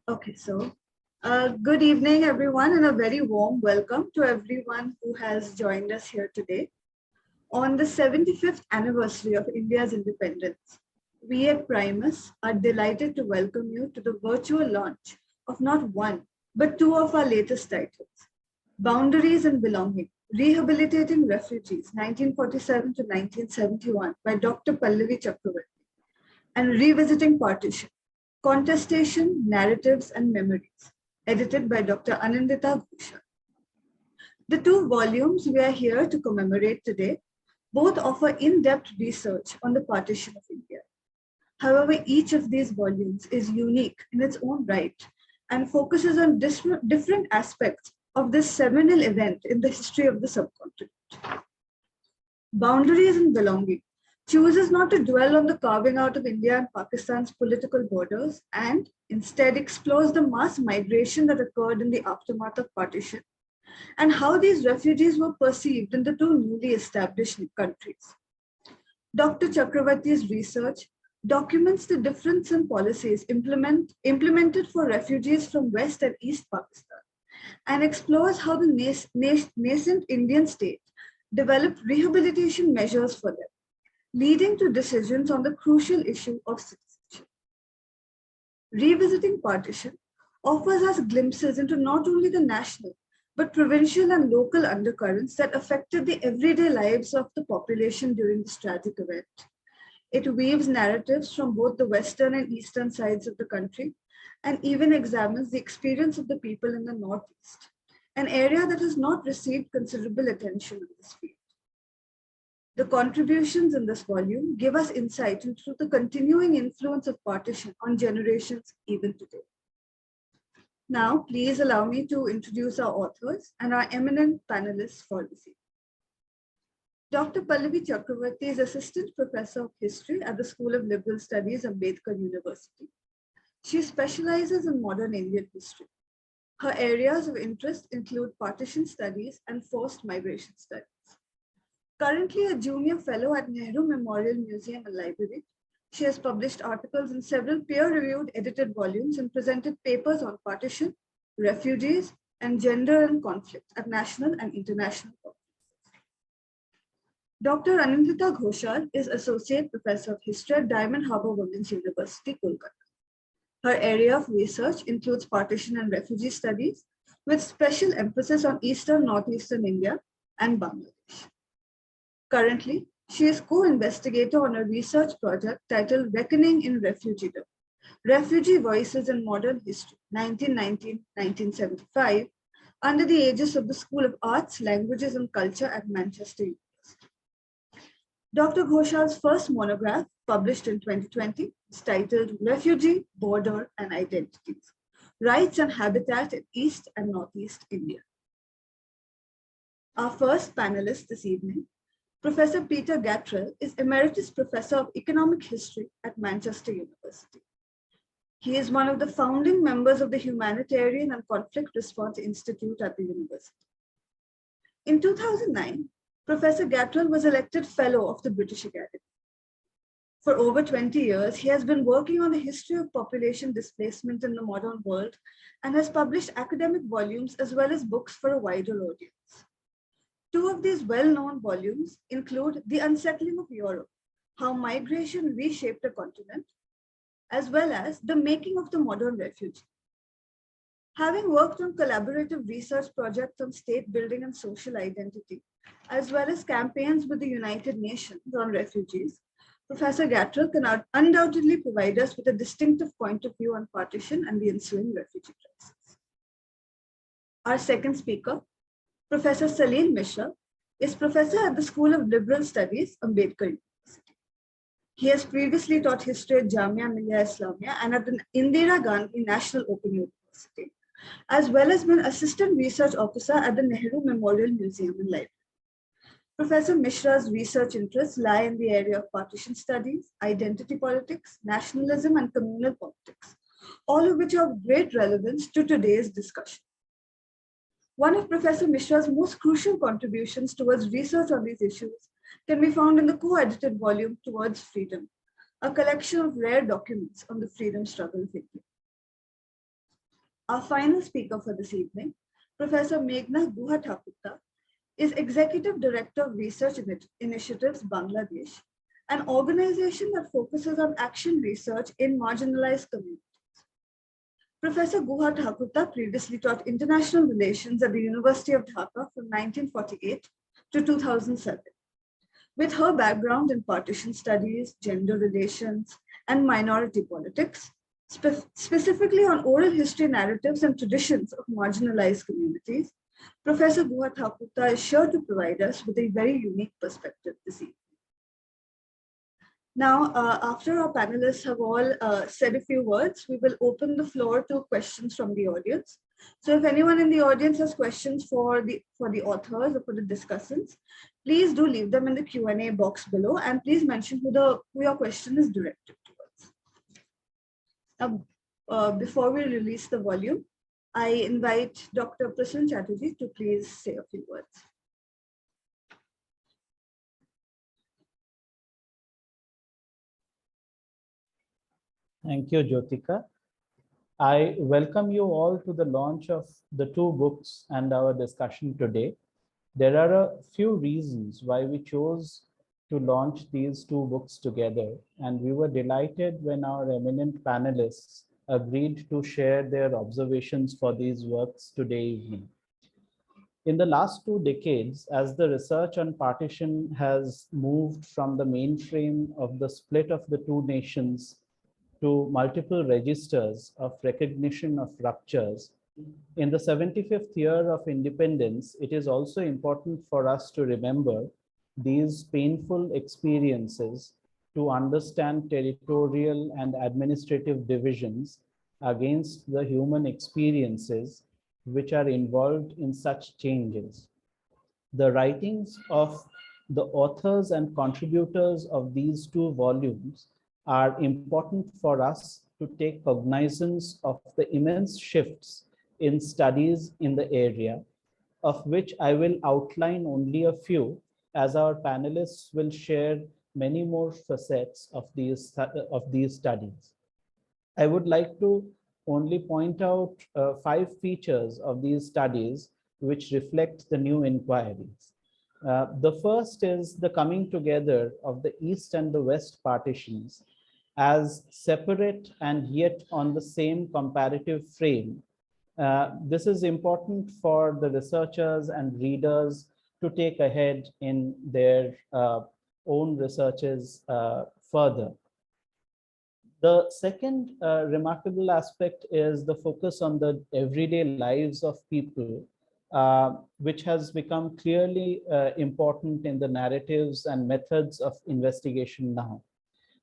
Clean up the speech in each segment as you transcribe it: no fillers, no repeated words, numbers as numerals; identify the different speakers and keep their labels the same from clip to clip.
Speaker 1: Okay, so good evening, everyone, and a very warm welcome to everyone who has joined us here today. On the 75th anniversary of India's independence, we at Primus are delighted to welcome you to the virtual launch of not one, but two of our latest titles, Boundaries and Belonging, Rehabilitating Refugees, 1947 to 1971 by Dr. Pallavi Chakravarty, and Revisiting Partition, Contestation, Narratives and Memories, edited by Dr. Anindita Ghoshal. The two volumes we are here to commemorate today both offer in-depth research on the partition of India. However, each of these volumes is unique in its own right and focuses on different aspects of this seminal event in the history of the subcontinent. Boundaries and Belonging chooses not to dwell on the carving out of India and Pakistan's political borders and instead explores the mass migration that occurred in the aftermath of partition and how these refugees were perceived in the two newly established countries. Dr. Chakravarty's research documents the difference in policies implemented for refugees from West and East Pakistan and explores how the nascent Indian state developed rehabilitation measures for them, leading to decisions on the crucial issue of citizenship. Revisiting Partition offers us glimpses into not only the national, but provincial and local undercurrents that affected the everyday lives of the population during this tragic event. It weaves narratives from both the western and eastern sides of the country, and even examines the experience of the people in the Northeast, an area that has not received considerable attention in this field. The contributions in this volume give us insight into the continuing influence of partition on generations even today. Now, please allow me to introduce our authors and our eminent panelists for this evening. Dr. Pallavi Chakravarty is Assistant Professor of History at the School of Liberal Studies, Ambedkar University. She specializes in modern Indian history. Her areas of interest include partition studies and forced migration studies. Currently a junior fellow at Nehru Memorial Museum and Library, she has published articles in several peer-reviewed edited volumes and presented papers on partition, refugees, and gender and conflict at national and international conferences. Dr. Anindita Ghoshal is Associate Professor of History at Diamond Harbour Women's University, Kolkata. Her area of research includes partition and refugee studies, with special emphasis on Eastern Northeastern India and Bangladesh. Currently, she is co-investigator on a research project titled Reckoning in Refugee-dom, Refugee Voices in Modern History, 1919-1975, under the aegis of the School of Arts, Languages and Culture at Manchester University. Dr. Ghoshal's first monograph, published in 2020, is titled Refugee, Border and Identities, Rights and Habitat in East and Northeast India. Our first panelist this evening, Professor Peter Getrell, is Emeritus Professor of Economic History at Manchester University. He is one of the founding members of the Humanitarian and Conflict Response Institute at the university. In 2009, Professor Gatrell was elected Fellow of the British Academy. For over 20 years, he has been working on the history of population displacement in the modern world and has published academic volumes as well as books for a wider audience. Two of these well-known volumes include The Unsettling of Europe, How Migration Reshaped a Continent, as well as The Making of the Modern Refugee. Having worked on collaborative research projects on state building and social identity, as well as campaigns with the United Nations on refugees, Professor Gatrell can undoubtedly provide us with a distinctive point of view on partition and the ensuing refugee crisis. Our second speaker, Professor Celine Mishra, is professor at the School of Liberal Studies, Ambedkar University. He has previously taught history at Jamia Millia Islamia and at the Indira Gandhi National Open University, as well as been assistant research officer at the Nehru Memorial Museum and Library. Professor Mishra's research interests lie in the area of partition studies, identity politics, nationalism, and communal politics, all of which are of great relevance to today's discussion. One of Professor Mishra's most crucial contributions towards research on these issues can be found in the co-edited volume Towards Freedom, a collection of rare documents on the freedom struggle of India. Our final speaker for this evening, Professor Meghna Guha-Thakurta, is Executive Director of Research Initiatives Bangladesh, an organization that focuses on action research in marginalized communities. Professor Guha-Thakurta previously taught international relations at the University of Dhaka from 1948 to 2007. With her background in partition studies, gender relations, and minority politics, specifically on oral history narratives and traditions of marginalized communities, Professor Guha-Thakurta is sure to provide us with a very unique perspective this evening. Now, after our panelists have all said a few words, we will open the floor to questions from the audience. So if anyone in the audience has questions for the authors or for the discussants, please do leave them in the Q&A box below, and please mention who your question is directed towards. Now, before we release the volume, I invite Dr. Pallavi Chaturthi to please say a few words.
Speaker 2: Thank you, Jyotika. I welcome you all to the launch of the two books and our discussion today. There are a few reasons why we chose to launch these two books together, and we were delighted when our eminent panelists agreed to share their observations for these works today evening. In the last 2 decades, as the research on partition has moved from the mainframe of the split of the two nations to multiple registers of recognition of ruptures, in the 75th year of independence, it is also important for us to remember these painful experiences to understand territorial and administrative divisions against the human experiences which are involved in such changes. The writings of the authors and contributors of these two volumes are important for us to take cognizance of the immense shifts in studies in the area, of which I will outline only a few, as our panelists will share many more facets of these studies. I would like to only point out 5 features of these studies which reflect the new inquiries. The first is the coming together of the East and the West partitions as separate and yet on the same comparative frame. This is important for the researchers and readers to take ahead in their own researches further. The second remarkable aspect is the focus on the everyday lives of people, which has become clearly important in the narratives and methods of investigation now.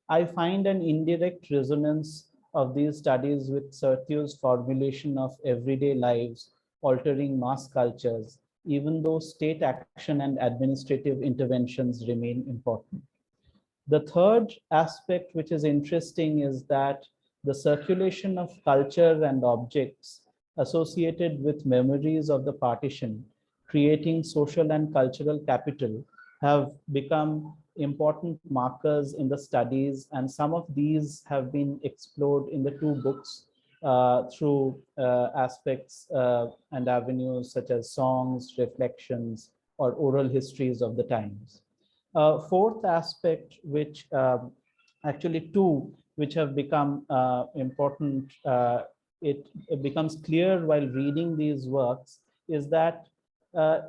Speaker 2: I find an indirect resonance of these studies with Serthiou's formulation of everyday lives altering mass cultures, even though state action and administrative interventions remain important. The third aspect which is interesting is that the circulation of culture and objects associated with memories of the partition, creating social and cultural capital, have become important markers in the studies, and some of these have been explored in the two books through aspects and avenues such as songs, reflections, or oral histories of the times. Fourth aspect, which actually two, which have become important, it becomes clear while reading these works, is that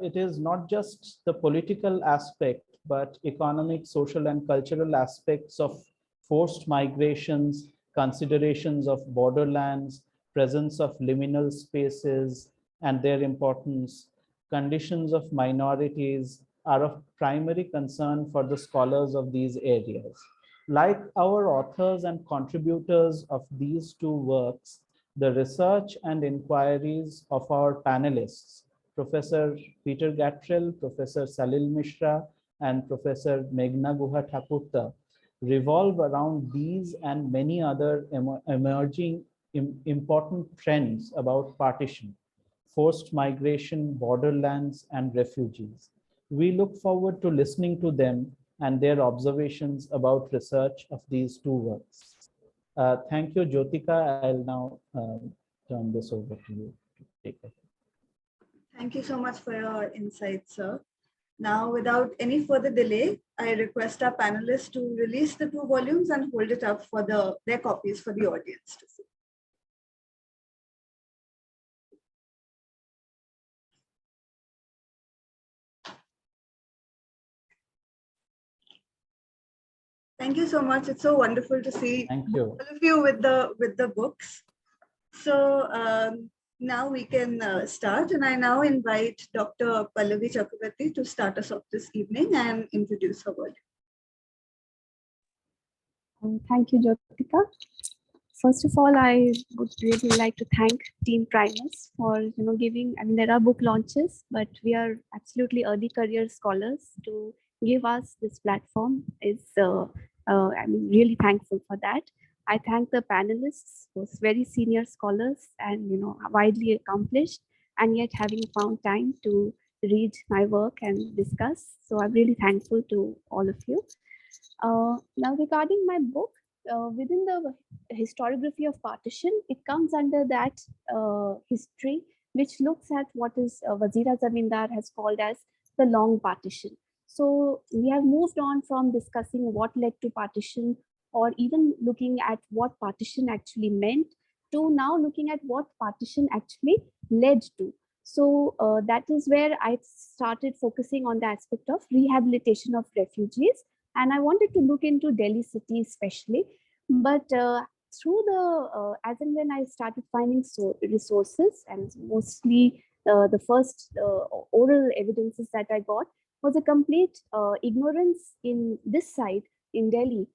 Speaker 2: it is not just the political aspect, but economic, social, and cultural aspects of forced migrations, considerations of borderlands, presence of liminal spaces and their importance, conditions of minorities are of primary concern for the scholars of these areas. Like our authors and contributors of these two works, the research and inquiries of our panelists, Professor Peter Getrell, Professor Celine Mishra, and Professor Meghna Guha-Thakurta, revolve around these and many other emerging important trends about partition, forced migration, borderlands, and refugees. We look forward to listening to them and their observations about research of these two works. Thank you, Jyotika. I'll now turn this over to you to take it.
Speaker 1: Thank you so much for your insights, sir. Now, without any further delay, I request our panelists to release the 2 volumes and hold it up for their copies for the audience to see. Thank you so much. It's so wonderful to see all of you with the books. So now we can start, and I now invite Dr. Pallavi Chakravarty to start us off this evening and introduce her volume.
Speaker 3: Thank you, Jyotika. First of all, I would really like to thank Team Primus for giving. I mean, there are book launches, but we are absolutely early career scholars. To give us this platform is I'm really thankful for that. I thank the panelists, those very senior scholars and widely accomplished, and yet having found time to read my work and discuss. So I'm really thankful to all of you. Now, regarding my book, within the historiography of partition, it comes under that history, which looks at what is Wazira Zamindar has called as the long partition. So we have moved on from discussing what led to partition, or even looking at what partition actually meant, to now looking at what partition actually led to. So that is where I started focusing on the aspect of rehabilitation of refugees. And I wanted to look into Delhi city especially, but through the, as and when I started finding resources, and mostly the first oral evidences that I got was a complete ignorance in this side in Delhi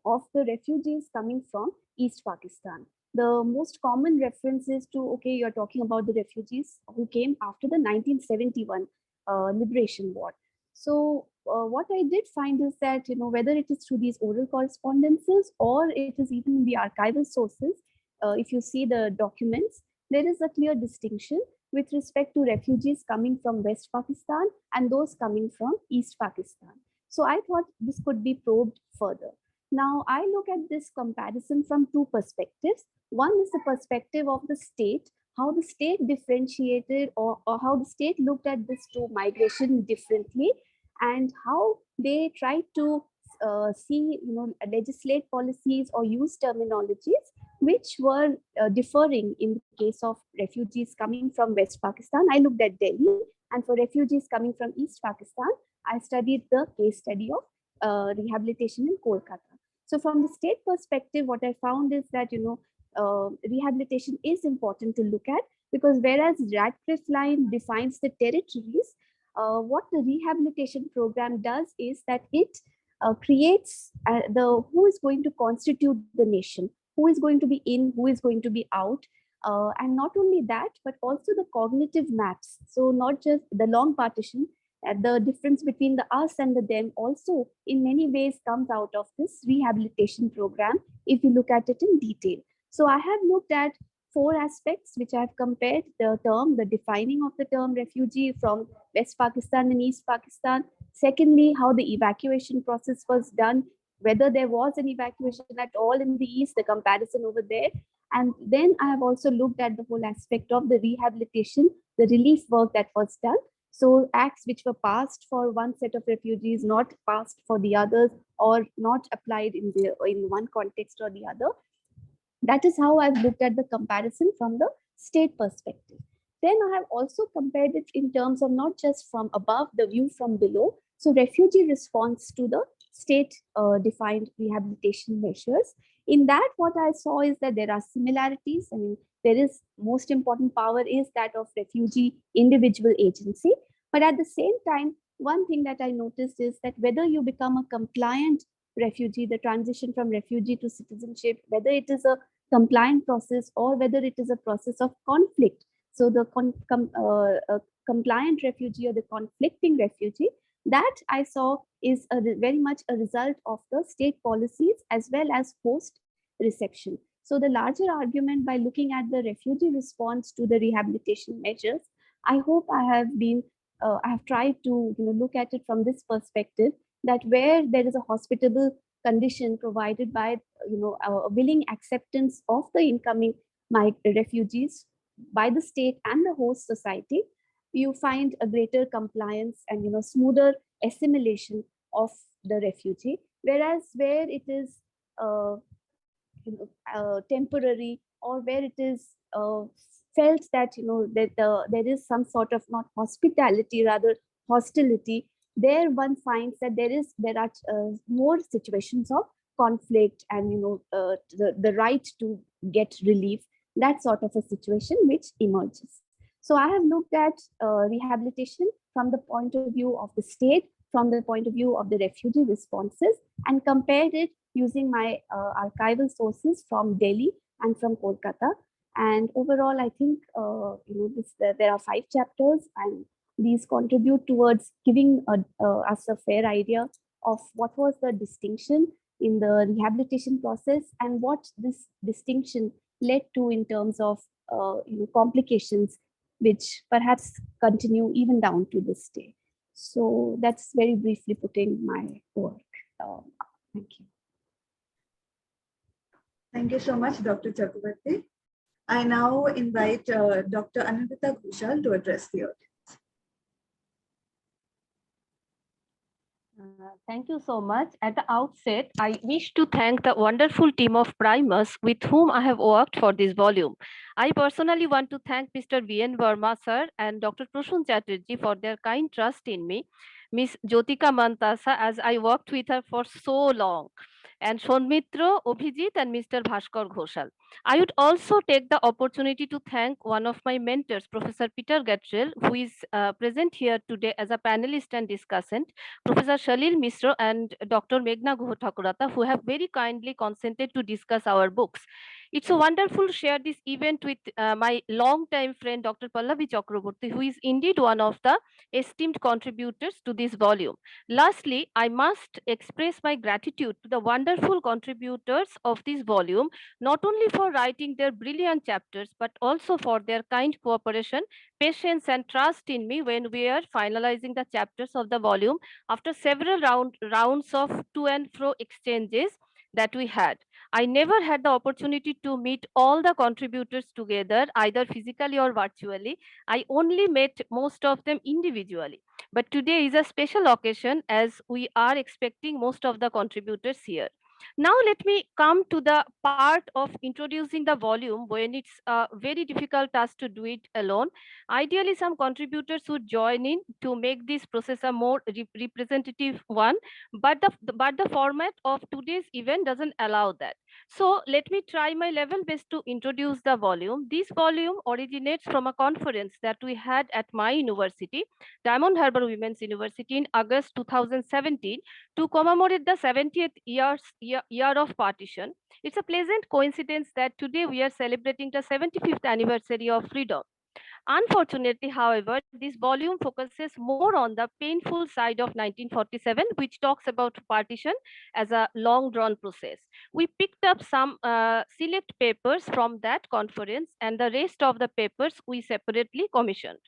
Speaker 3: of the refugees coming from East Pakistan. The most common reference is to, okay, you're talking about the refugees who came after the 1971 liberation war. So what I did find is that, whether it is through these oral correspondences or it is even in the archival sources, if you see the documents, there is a clear distinction with respect to refugees coming from West Pakistan and those coming from East Pakistan. So I thought this could be probed further. Now, I look at this comparison from 2 perspectives. One is the perspective of the state, how the state differentiated or how the state looked at this 2 migration differently, and how they tried to legislate policies or use terminologies which were differing in the case of refugees coming from West Pakistan. I looked at Delhi, and for refugees coming from East Pakistan, I studied the case study of rehabilitation in Kolkata. So from the state perspective, what I found is that, rehabilitation is important to look at, because whereas Radcliffe line defines the territories, what the rehabilitation program does is that it creates who is going to constitute the nation, who is going to be in, who is going to be out. And not only that, but also the cognitive maps. So not just the long partition, the difference between the us and the them also in many ways comes out of this rehabilitation program if you look at it in detail. So I have looked at 4 aspects which I have compared: the defining of the term refugee from West Pakistan and East Pakistan. Secondly, how the evacuation process was done, whether there was an evacuation at all in the East, the comparison over there. And then I have also looked at the whole aspect of the rehabilitation, the relief work that was done. So acts which were passed for one set of refugees, not passed for the others, or not applied in one context or the other. That is how I've looked at the comparison from the state perspective. Then I have also compared it in terms of not just from above, the view from below. So refugee response to the state defined rehabilitation measures. In that, what I saw is that there are similarities. I mean, there is most important power is that of refugee individual agency. But at the same time, one thing that I noticed is that whether you become a compliant refugee, the transition from refugee to citizenship, whether it is a compliant process or whether it is a process of conflict. So the compliant refugee or the conflicting refugee, that I saw is very much a result of the state policies as well as post reception. So the larger argument by looking at the refugee response to the rehabilitation measures, I hope I have tried to look at it from this perspective, that where there is a hospitable condition provided by a willing acceptance of the incoming refugees by the state and the host society, you find a greater compliance and smoother assimilation of the refugee. Whereas where it is temporary, or where it is felt that that there is some sort of not hospitality, rather hostility, there one finds that there are more situations of conflict and the right to get relief, that sort of a situation which emerges. So I have looked at rehabilitation from the point of view of the state, from the point of view of the refugee responses, and compared it using my archival sources from Delhi and from Kolkata. And overall, I think there are 5 chapters, and these contribute towards giving us a fair idea of what was the distinction in the rehabilitation process and what this distinction led to in terms of complications which perhaps continue even down to this day. So that's very briefly putting my work. Thank you.
Speaker 1: Thank you so much, Dr. Chakravarty. I now invite Dr. Anindita Ghoshal to address the audience.
Speaker 4: Thank you so much. At the outset, I wish to thank the wonderful team of Primus with whom I have worked for this volume. I personally want to thank Mr. V.N. Verma sir and Dr. Prasun Chatterjee for their kind trust in me, Miss Jyotika Mantasa, as I worked with her for so long, and Sonmitra, Obhijit, and Mr. Bhaskar Ghoshal. I would also take the opportunity to thank one of my mentors, Professor Peter Getrell, who is present here today as a panelist and discussant, Professor Celine Mishra and Dr. Meghna Guha-Thakurta, who have very kindly consented to discuss our books. It's so wonderful to share this event with my long-time friend, Dr. Pallavi Chakravarty, who is indeed one of the esteemed contributors to this volume. Lastly, I must express my gratitude to the wonderful contributors of this volume, not only for writing their brilliant chapters, but also for their kind cooperation, patience, and trust in me when we are finalizing the chapters of the volume after several rounds of to and fro exchanges that we had. I never had the opportunity to meet all the contributors together, either physically or virtually. I only met most of them individually. But today is a special occasion as we are expecting most of the contributors here. Now let me come to the part of introducing the volume when it's a very difficult task to do it alone. Ideally, some contributors would join in to make this process a more representative one, but the format of today's event doesn't allow that. So let me try my level best to introduce the volume. This volume originates from a conference that we had at my university, Diamond Harbour Women's University, in August 2017 to commemorate the 70th year of partition. It's a pleasant coincidence that today we are celebrating the 75th anniversary of freedom. Unfortunately, however, this volume focuses more on the painful side of 1947, which talks about partition as a long-drawn process. We picked up some select papers from that conference, and the rest of the papers we separately commissioned.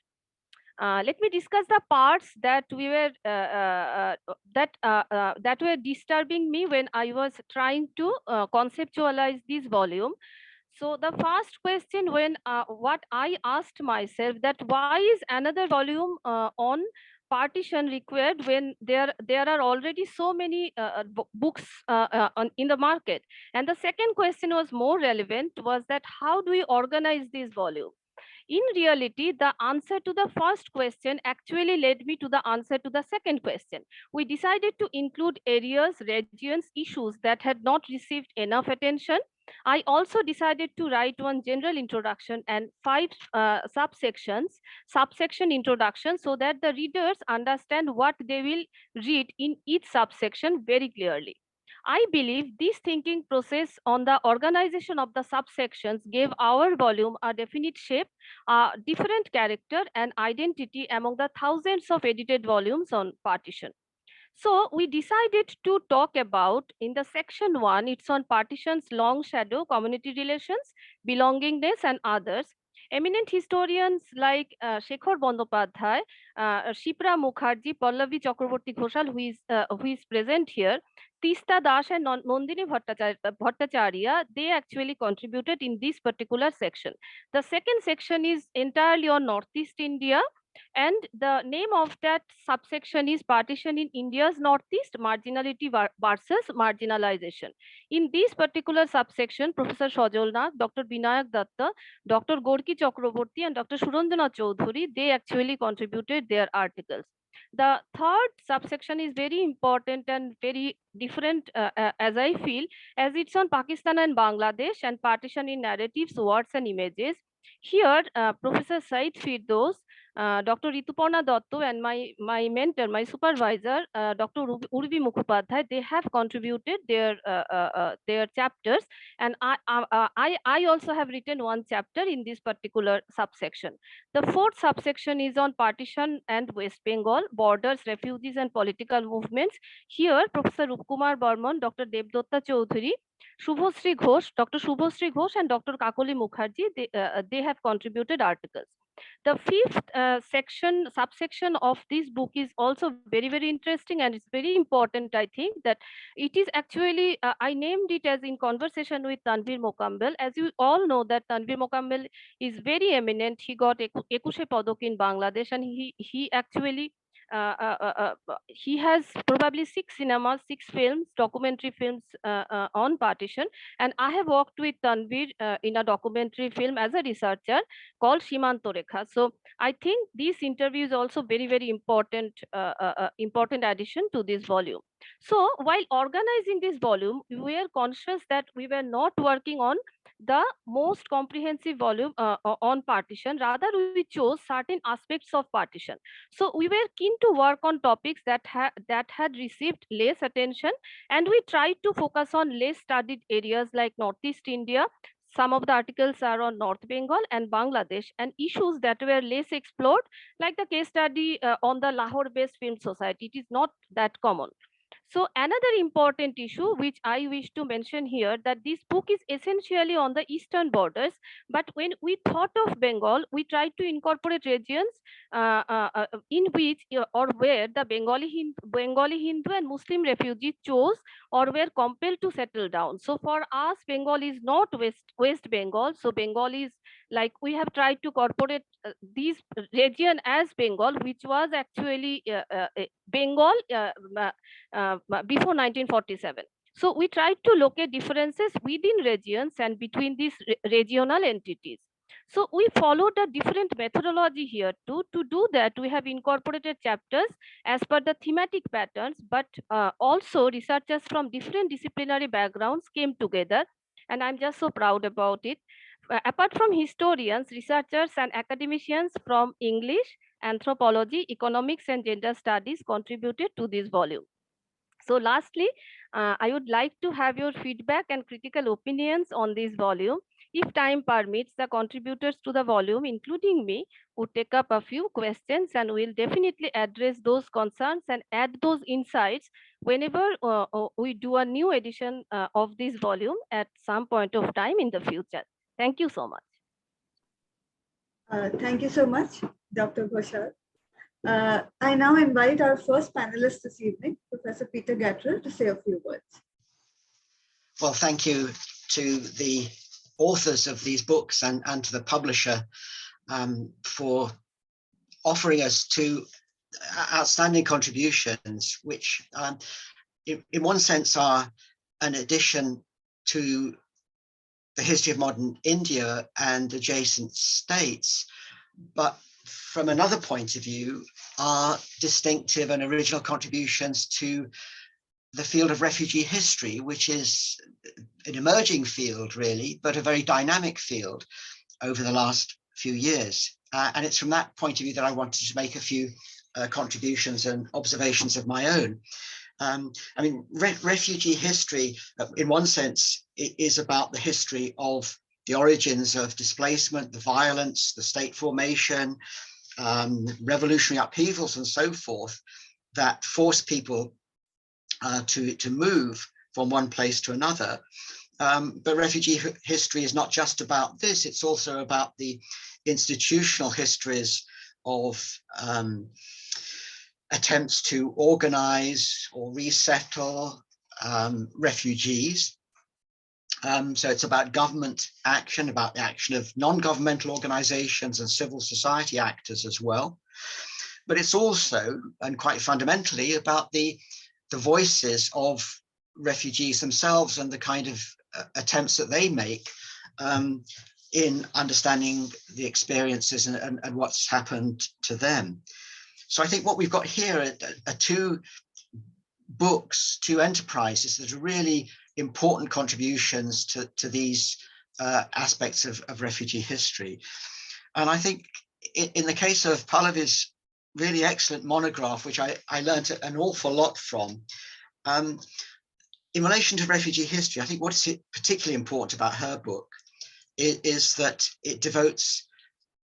Speaker 4: Let me discuss the parts that that were disturbing me when I was trying to conceptualize this volume. So the first question when what I asked myself, that why is another volume on partition required when there are already so many books in the market? And the second question was more relevant, was that how do we organize this volume? In reality, the answer to the first question actually led me to the answer to the second question. We decided to include areas, regions, issues that had not received enough attention. I also decided to write one general introduction and 5 subsection introduction, so that the readers understand what they will read in each subsection very clearly. I believe this thinking process on the organization of the subsections gave our volume a definite shape, a different character and identity among the thousands of edited volumes on partition. So we decided to talk about, in the section 1, it's on partition's long shadow, community relations, belongingness, and others. Eminent historians like Shekhar Bandopadhyay, Shipra Mukherjee, Pallavi Chakravarty Ghoshal, who is present here, Tista Das and Nandini Bhattacharya, they actually contributed in this particular section. The second section is entirely on Northeast India, and the name of that subsection is Partition in India's Northeast, Marginality versus Marginalization. In this particular subsection, Professor Sajal Nath, Dr. Binayak Datta, Dr. Gorki Chakraborty, and Dr. Surendra Chaudhuri, they actually contributed their articles. The third subsection is very important and very different, as I feel, as it's on Pakistan and Bangladesh and partition in narratives, words, and images. Here, Professor Said Firdaus, Dr. Rituparna Dotto, and my mentor, my supervisor, Dr. Urvi Mukhopadhyay, they have contributed their chapters, and I also have written one chapter in this particular subsection. The fourth subsection is on partition and West Bengal, borders, refugees, and political movements. Here, Professor Rupkumar Barman, Dr. Devdatta Chaudhuri, Shubhasree Ghosh, Dr. Shubhasree Ghosh, and Dr. Kakali Mukherjee, they have contributed articles. The fifth subsection of this book is also very, very interesting, and it's very important, I think, that it is actually, I named it as in conversation with Tanvir Mokammel. As you all know that Tanvir Mokammel is very eminent. He got Ekushe Padak in Bangladesh, and he actually he has probably 6 cinemas, 6 films, documentary films on partition. And I have worked with Tanvir in a documentary film as a researcher called Shimanto Rekha. So I think this interview is also very, very important, important addition to this volume. So while organizing this volume, we were conscious that we were not working on the most comprehensive volume on partition. Rather, we chose certain aspects of partition. So we were keen to work on topics that had received less attention, and we tried to focus on less studied areas like Northeast India. Some of the articles are on North Bengal and Bangladesh, and issues that were less explored, like the case study on the Lahore-based film society. It is not that common. So another important issue which I wish to mention here, that this book is essentially on the eastern borders, but when we thought of Bengal, we tried to incorporate regions in which or where the Bengali Hindu and Muslim refugees chose or were compelled to settle down. So for us, Bengal is not West Bengal. So Bengal is like, we have tried to incorporate this region as Bengal, which was actually Bengal before 1947. So we tried to locate differences within regions and between these regional entities. So we followed a different methodology here too. To do that, we have incorporated chapters as per the thematic patterns, but also researchers from different disciplinary backgrounds came together, and I'm just so proud about it. Apart from historians, researchers and academicians from English, anthropology, economics, and gender studies contributed to this volume. So lastly, I would like to have your feedback and critical opinions on this volume. If time permits, the contributors to the volume, including me, would take up a few questions, and we'll definitely address those concerns and add those insights whenever we do a new edition of this volume at some point of time in the future. Thank you so much.
Speaker 1: Thank you so much, Dr. Ghoshal. I now invite our first panelist this evening, Professor Peter Getrell, to say a few words.
Speaker 5: Well, thank you to the authors of these books and to the publisher for offering us two outstanding contributions, which in one sense are an addition to the history of modern India and adjacent states, but from another point of view are distinctive and original contributions to the field of refugee history, which is an emerging field really, but a very dynamic field over the last few years. And it's from that point of view that I wanted to make a few contributions and observations of my own. I mean, refugee history, in one sense, is about the history of the origins of displacement, the violence, the state formation, revolutionary upheavals and so forth that force people to move from one place to another. But refugee history is not just about this, it's also about the institutional histories of attempts to organize or resettle refugees. So it's about government action, about the action of non-governmental organizations and civil society actors as well. But it's also, and quite fundamentally, about the voices of refugees themselves and the kind of attempts that they make in understanding the experiences and what's happened to them. So I think what we've got here are two books, two enterprises that are really important contributions to these aspects of refugee history. And I think in the case of Pallavi's really excellent monograph, which I learned an awful lot from, in relation to refugee history, I think what is particularly important about her book is that it devotes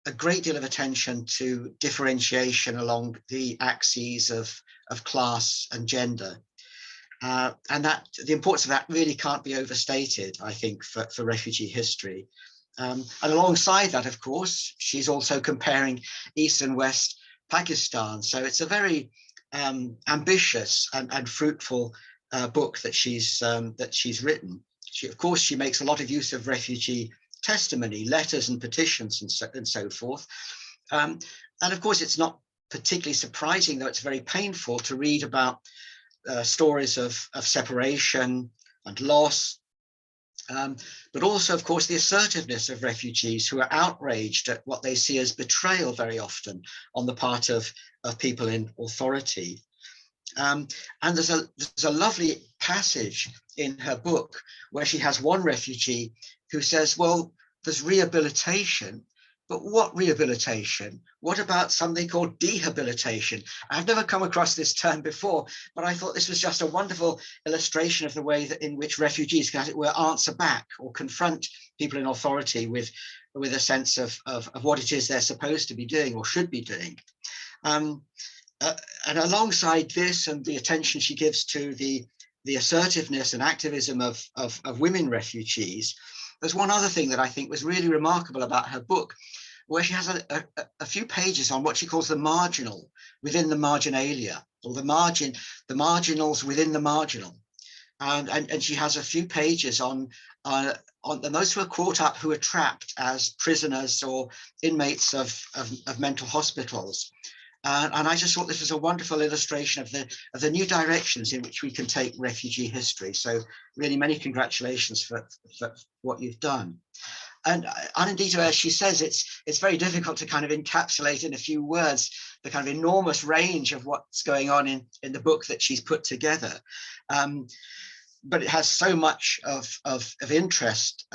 Speaker 5: a great deal of attention to differentiation along the axes of class and gender. And that the importance of that really can't be overstated, I think, for refugee history. And alongside that, of course, she's also comparing East and West Pakistan. So it's a very ambitious and fruitful book that she's written. Of course, she makes a lot of use of refugee testimony, letters and petitions and so forth. And of course, it's not particularly surprising, though it's very painful to read about stories of separation and loss, but also, of course, the assertiveness of refugees who are outraged at what they see as betrayal very often on the part of people in authority. And there's a lovely passage in her book where she has one refugee who says, well, there's rehabilitation, but what rehabilitation? What about something called dehabilitation? I've never come across this term before, but I thought this was just a wonderful illustration of the way that in which refugees can, as it were, answer back or confront people in authority with a sense of what it is they're supposed to be doing or should be doing. And alongside this and the attention she gives to the assertiveness and activism of women refugees, there's one other thing that I think was really remarkable about her book, where she has a few pages on what she calls the marginal within the marginalia, or the marginals within the marginal. And she has a few pages on those who are caught up, who are trapped as prisoners or inmates of mental hospitals. And I just thought this was a wonderful illustration of the new directions in which we can take refugee history. So really many congratulations for what you've done. And Anindita, as she says, it's very difficult to kind of encapsulate in a few words the kind of enormous range of what's going on in the book that she's put together. But it has so much of interest,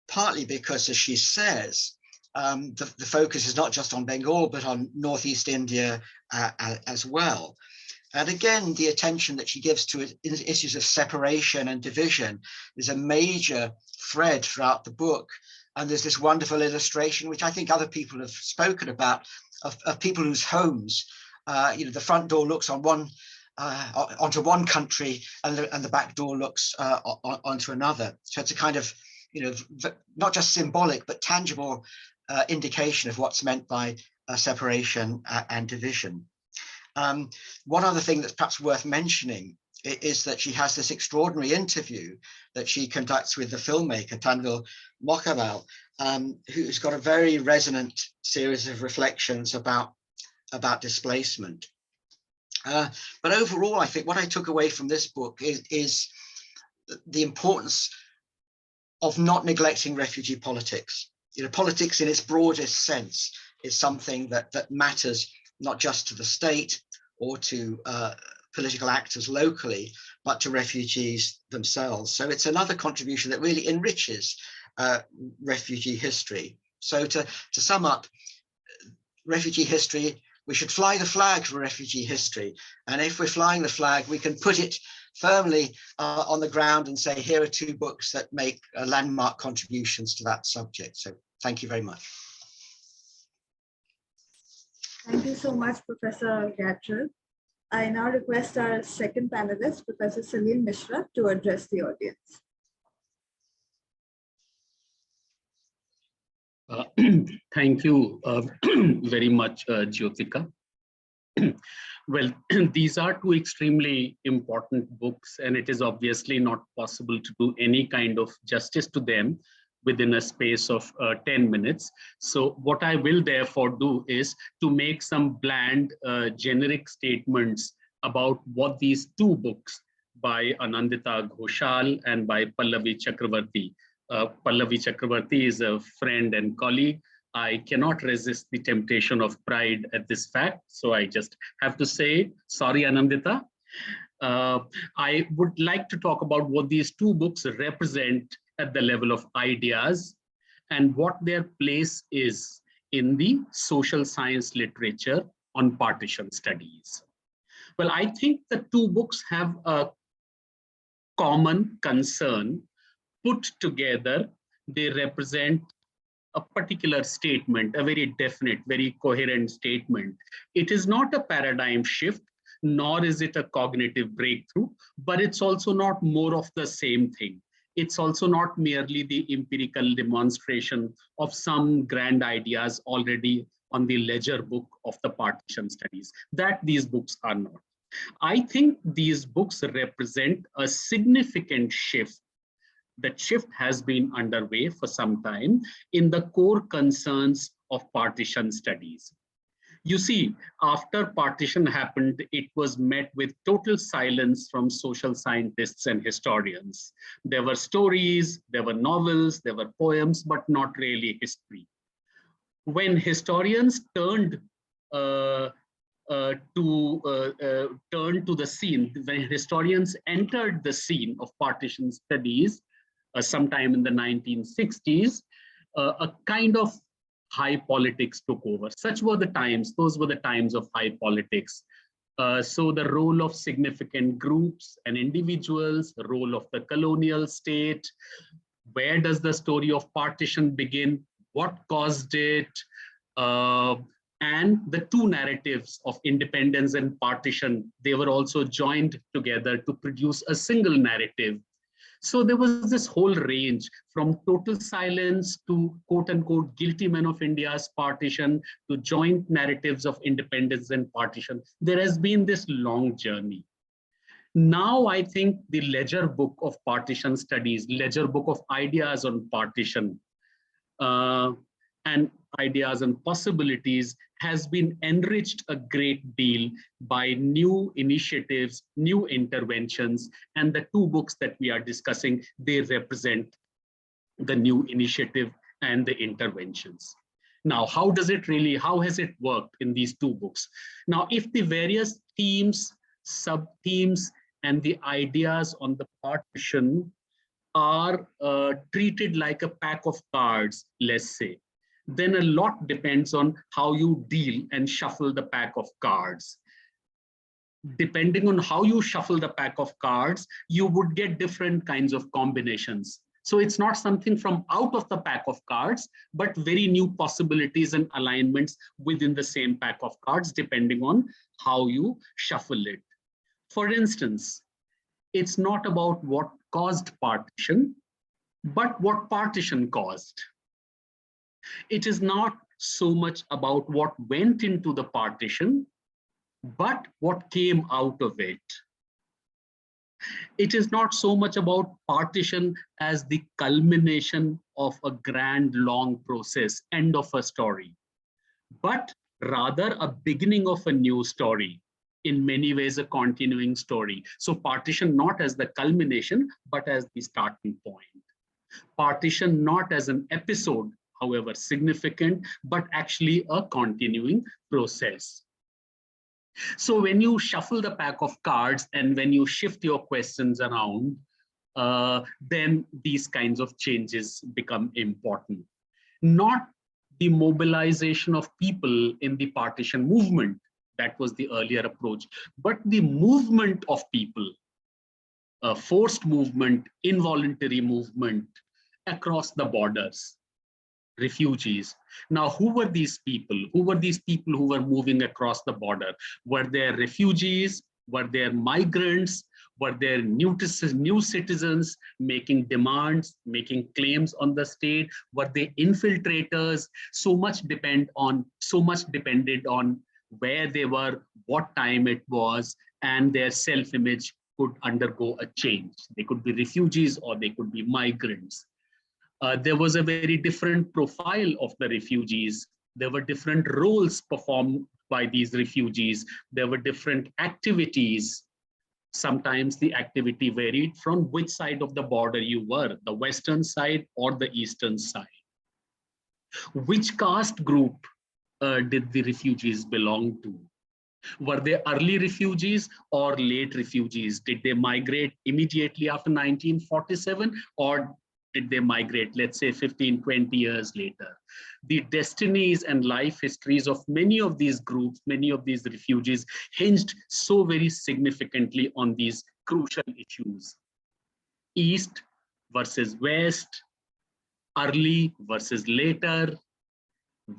Speaker 5: partly because, as she says, the focus is not just on Bengal, but on Northeast India as well. And again, the attention that she gives to issues of separation and division is a major thread throughout the book. And there's this wonderful illustration, which I think other people have spoken about, of people whose homes, the front door looks on onto one country, and the back door looks onto another. So it's a kind of, not just symbolic, but tangible indication of what's meant by separation and division. One other thing that's perhaps worth mentioning is that she has this extraordinary interview that she conducts with the filmmaker Tanvil Mokhawal, who's got a very resonant series of reflections about displacement. But overall, I think what I took away from this book is the importance of not neglecting refugee politics. Politics in its broadest sense is something that matters not just to the state or to political actors locally, but to refugees themselves. So it's another contribution that really enriches refugee history. So to sum up, refugee history, we should fly the flag for refugee history. And if we're flying the flag, we can put it firmly on the ground and say, here are two books that make landmark contributions to that subject. So thank you very much.
Speaker 1: Thank you so much, Professor Getrell. I now request our second panelist, Professor Celine Mishra, to address the audience.
Speaker 6: Thank you very much, Jyotika. Well, these are two extremely important books, and it is obviously not possible to do any kind of justice to them within a space of 10 minutes. So what I will therefore do is to make some bland, generic statements about what these two books by Anindita Ghoshal and by Pallavi Chakravarty. Pallavi Chakravarty is a friend and colleague. I cannot resist the temptation of pride at this fact, so I just have to say, sorry, Anindita. I would like to talk about what these two books represent at the level of ideas and what their place is in the social science literature on partition studies. Well, I think the two books have a common concern. Put together, they represent a particular statement, a very definite, very coherent statement. It is not a paradigm shift, nor is it a cognitive breakthrough, but it's also not more of the same thing. It's also not merely the empirical demonstration of some grand ideas already on the ledger book of the partition studies, that these books are not. I think these books represent a significant shift. That shift has been underway for some time in the core concerns of partition studies. You see, after partition happened, it was met with total silence from social scientists and historians. There were stories, there were novels, there were poems, but not really history. When historians turned to the scene, when historians entered the scene of partition studies, sometime in the 1960s, a kind of high politics took over. Such were the times, those were the times of high politics. So the role of significant groups and individuals, the role of the colonial state, where does the story of partition begin, what caused it, and the two narratives of independence and partition, they were also joined together to produce a single narrative. So there was this whole range from total silence to quote unquote guilty men of India's partition to joint narratives of independence and partition. There has been this long journey. Now I think the ledger book of partition studies, ledger book of ideas on partition and ideas and possibilities has been enriched a great deal by new initiatives, new interventions, and the two books that we are discussing, they represent the new initiative and the interventions. Now, how has it worked in these two books? Now, if the various themes, sub-themes, and the ideas on the partition are treated like a pack of cards, let's say, then a lot depends on how you deal and shuffle the pack of cards. Depending on how you shuffle the pack of cards, you would get different kinds of combinations. So it's not something from out of the pack of cards, but very new possibilities and alignments within the same pack of cards, depending on how you shuffle it. For instance, it's not about what caused partition, but what partition caused. It is not so much about what went into the partition, but what came out of it. It is not so much about partition as the culmination of a grand, long process, end of a story, but rather a beginning of a new story, in many ways a continuing story. So partition not as the culmination, but as the starting point. Partition not as an episode, however significant, but actually a continuing process. So when you shuffle the pack of cards and when you shift your questions around, then these kinds of changes become important. Not the mobilization of people in the partition movement, that was the earlier approach, but the movement of people, forced movement, involuntary movement across the borders. Refugees. Now, who were these people? Who were these people who were moving across the border? Were there refugees Were there migrants? Were there new citizens making demands, making claims on the state? Were they infiltrators? So much depended on where they were, what time it was, and their self-image could undergo a change. They could be refugees or they could be migrants. There was a very different profile of the refugees. There were different roles performed by these refugees. There were different activities. Sometimes the activity varied from which side of the border you were, the western side or the eastern side. Which caste group did the refugees belong to? Were they early refugees or late refugees? Did they migrate immediately after 1947, or did they migrate, let's say, 15, 20 years later? The destinies and life histories of many of these groups, many of these refugees, hinged so very significantly on these crucial issues. East versus West, early versus later.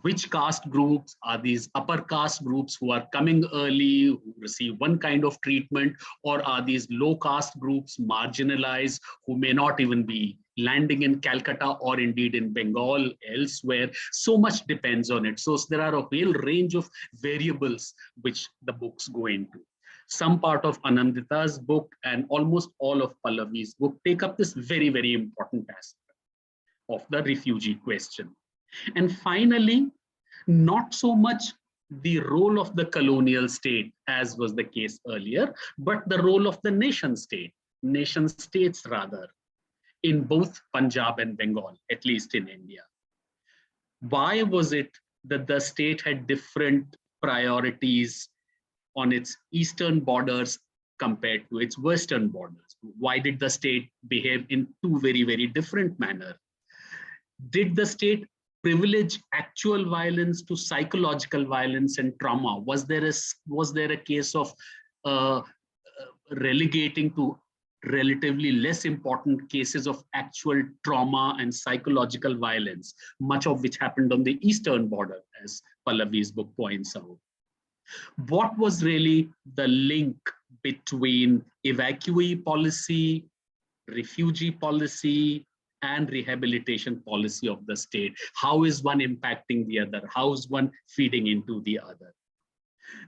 Speaker 6: Which caste groups are these upper caste groups who are coming early, who receive one kind of treatment, or are these low caste groups marginalized who may not even be landing in Calcutta or indeed in Bengal elsewhere? So much depends on it. So there are a whole range of variables which the books go into. Some part of Anindita's book and almost all of Pallavi's book take up this very, very important aspect of the refugee question. And finally, not so much the role of the colonial state, as was the case earlier, but the role of the nation states rather, in both Punjab and Bengal, at least in India. Why was it that the state had different priorities on its eastern borders compared to its western borders? Why did the state behave in two very, very different manners? Did the state privilege actual violence to psychological violence and trauma? Was there a case of relegating to relatively less important cases of actual trauma and psychological violence, much of which happened on the eastern border, as Pallavi's book points out? What was really the link between evacuee policy, refugee policy, and rehabilitation policy of the state? How is one impacting the other? How is one feeding into the other?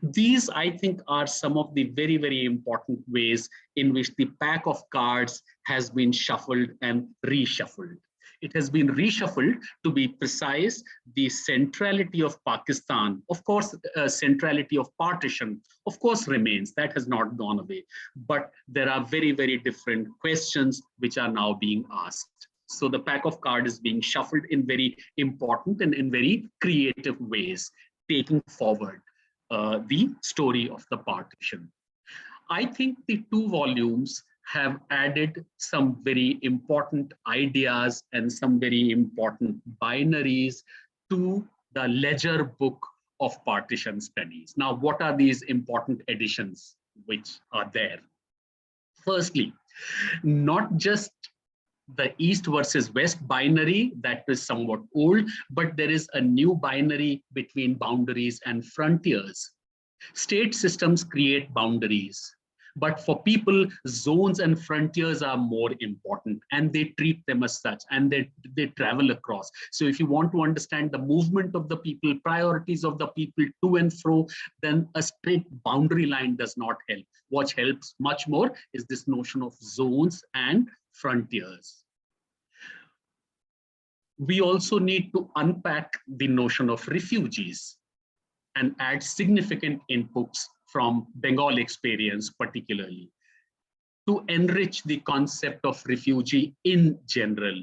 Speaker 6: These, I think, are some of the very, very important ways in which the pack of cards has been shuffled and reshuffled. It has been reshuffled, to be precise. The centrality of Pakistan, of course, centrality of partition, of course, remains. That has not gone away. But there are very, very different questions which are now being asked. So the pack of cards is being shuffled in very important and in very creative ways, taking forward the story of the partition. I think the two volumes have added some very important ideas and some very important binaries to the ledger book of partition studies. Now, what are these important additions which are there? Firstly, not just the East versus West binary that is somewhat old, but there is a new binary between boundaries and frontiers. State systems create boundaries, but for people, zones and frontiers are more important, and they treat them as such, and they travel across. So if you want to understand the movement of the people, priorities of the people to and fro, then a straight boundary line does not help. What helps much more is this notion of zones and frontiers. We also need to unpack the notion of refugees and add significant inputs from Bengal experience, particularly, to enrich the concept of refugee in general.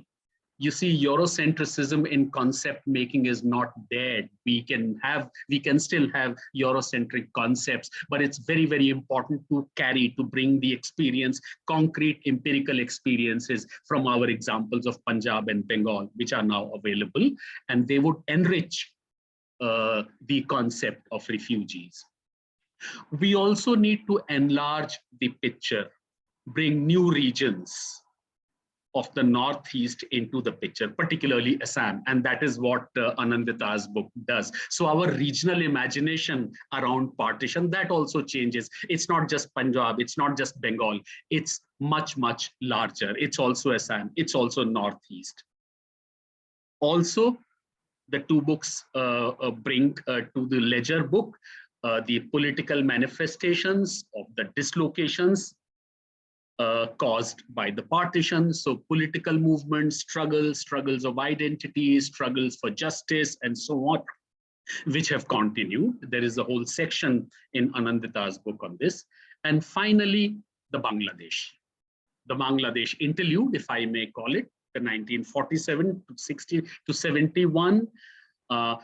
Speaker 6: You see, Eurocentrism in concept making is not dead. We can still have Eurocentric concepts, but it's very, very important to bring the experience, concrete empirical experiences from our examples of Punjab and Bengal, which are now available, and they would enrich the concept of refugees. We also need to enlarge the picture, bring new regions of the Northeast into the picture, particularly Assam. And that is what Anindita's book does. So our regional imagination around partition, that also changes. It's not just Punjab, it's not just Bengal, it's much, much larger. It's also Assam, it's also Northeast. Also, the two books bring to the ledger book the political manifestations of the dislocations caused by the partition. So political movements, struggles of identity, struggles for justice, and so on, which have continued. There is a whole section in Anindita's book on this. And finally, the Bangladesh interlude, if I may call it, the 1947 to 60 to 71.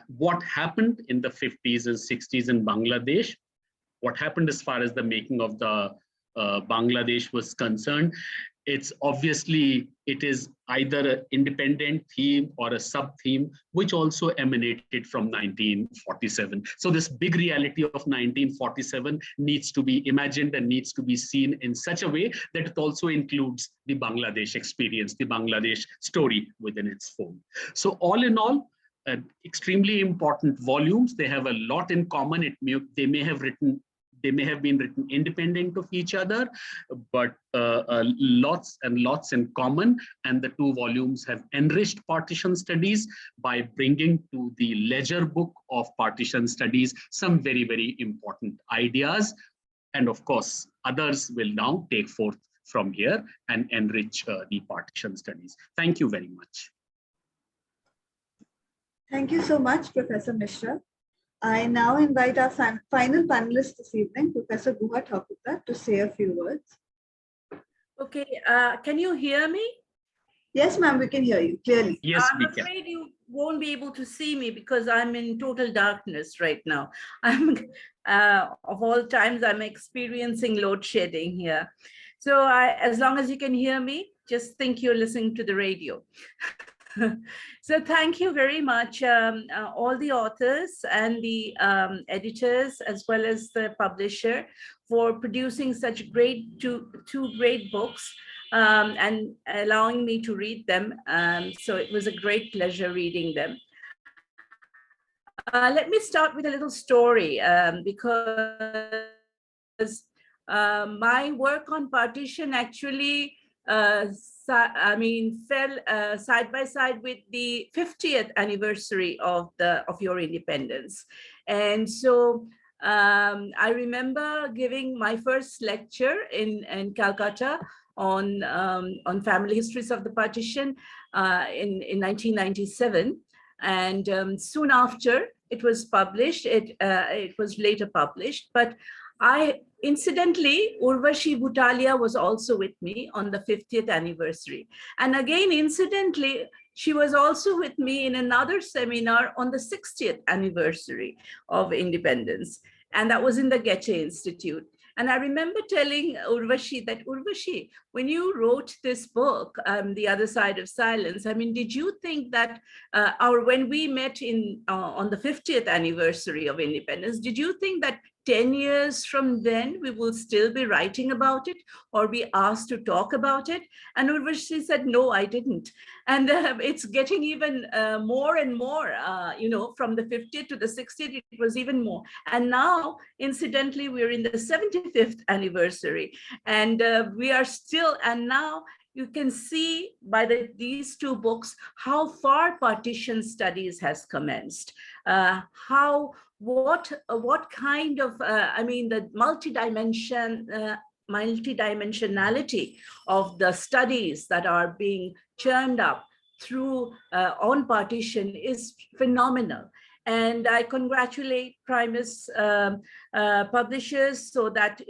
Speaker 6: What happened in the 50s and 60s in Bangladesh? What happened as far as the making of the Bangladesh was concerned? It's obviously, it is either an independent theme or a sub-theme, which also emanated from 1947. So this big reality of 1947 needs to be imagined and needs to be seen in such a way that it also includes the Bangladesh experience, the Bangladesh story within its fold. So all in all, extremely important volumes. They have a lot in common. They may have been written independent of each other, but lots and lots in common. And the two volumes have enriched partition studies by bringing to the ledger book of partition studies some very, very important ideas. And of course, others will now take forth from here and enrich the partition studies. Thank you very much.
Speaker 1: Thank you so much, Professor Mishra. I now invite our final panelist this evening, Professor Guha-Thakurta, to say a few words.
Speaker 7: Okay, can you hear me?
Speaker 1: Yes, ma'am, we can hear you clearly.
Speaker 6: Yes, we can.
Speaker 7: I'm afraid you won't be able to see me because I'm in total darkness right now. Of all times, I'm experiencing load shedding here. So as long as you can hear me, just think you're listening to the radio. So thank you very much, all the authors and the editors, as well as the publisher, for producing such two great books and allowing me to read them. So it was a great pleasure reading them. Let me start with a little story because my work on partition actually fell side by side with the 50th anniversary of your independence. And so I remember giving my first lecture in Kolkata on family histories of the partition in 1997. And soon after it was published, it was later published, but incidentally, Urvashi Bhutalia was also with me on the 50th anniversary. And again, incidentally, she was also with me in another seminar on the 60th anniversary of independence. And that was in the Goethe Institute. And I remember telling Urvashi that, Urvashi, when you wrote this book, The Other Side of Silence, I mean, did you think that, when we met on the 50th anniversary of independence, did you think that 10 years from then, we will still be writing about it or be asked to talk about it? And Urvashi said, no, I didn't. And it's getting even more and more, from the 50th to the 60th, it was even more. And now, incidentally, we're in the 75th anniversary and we are still, and now you can see by these two books how far partition studies has commenced, what kind of, the multidimensionality of the studies that are being churned up through on partition is phenomenal. And I congratulate Primus publishers so that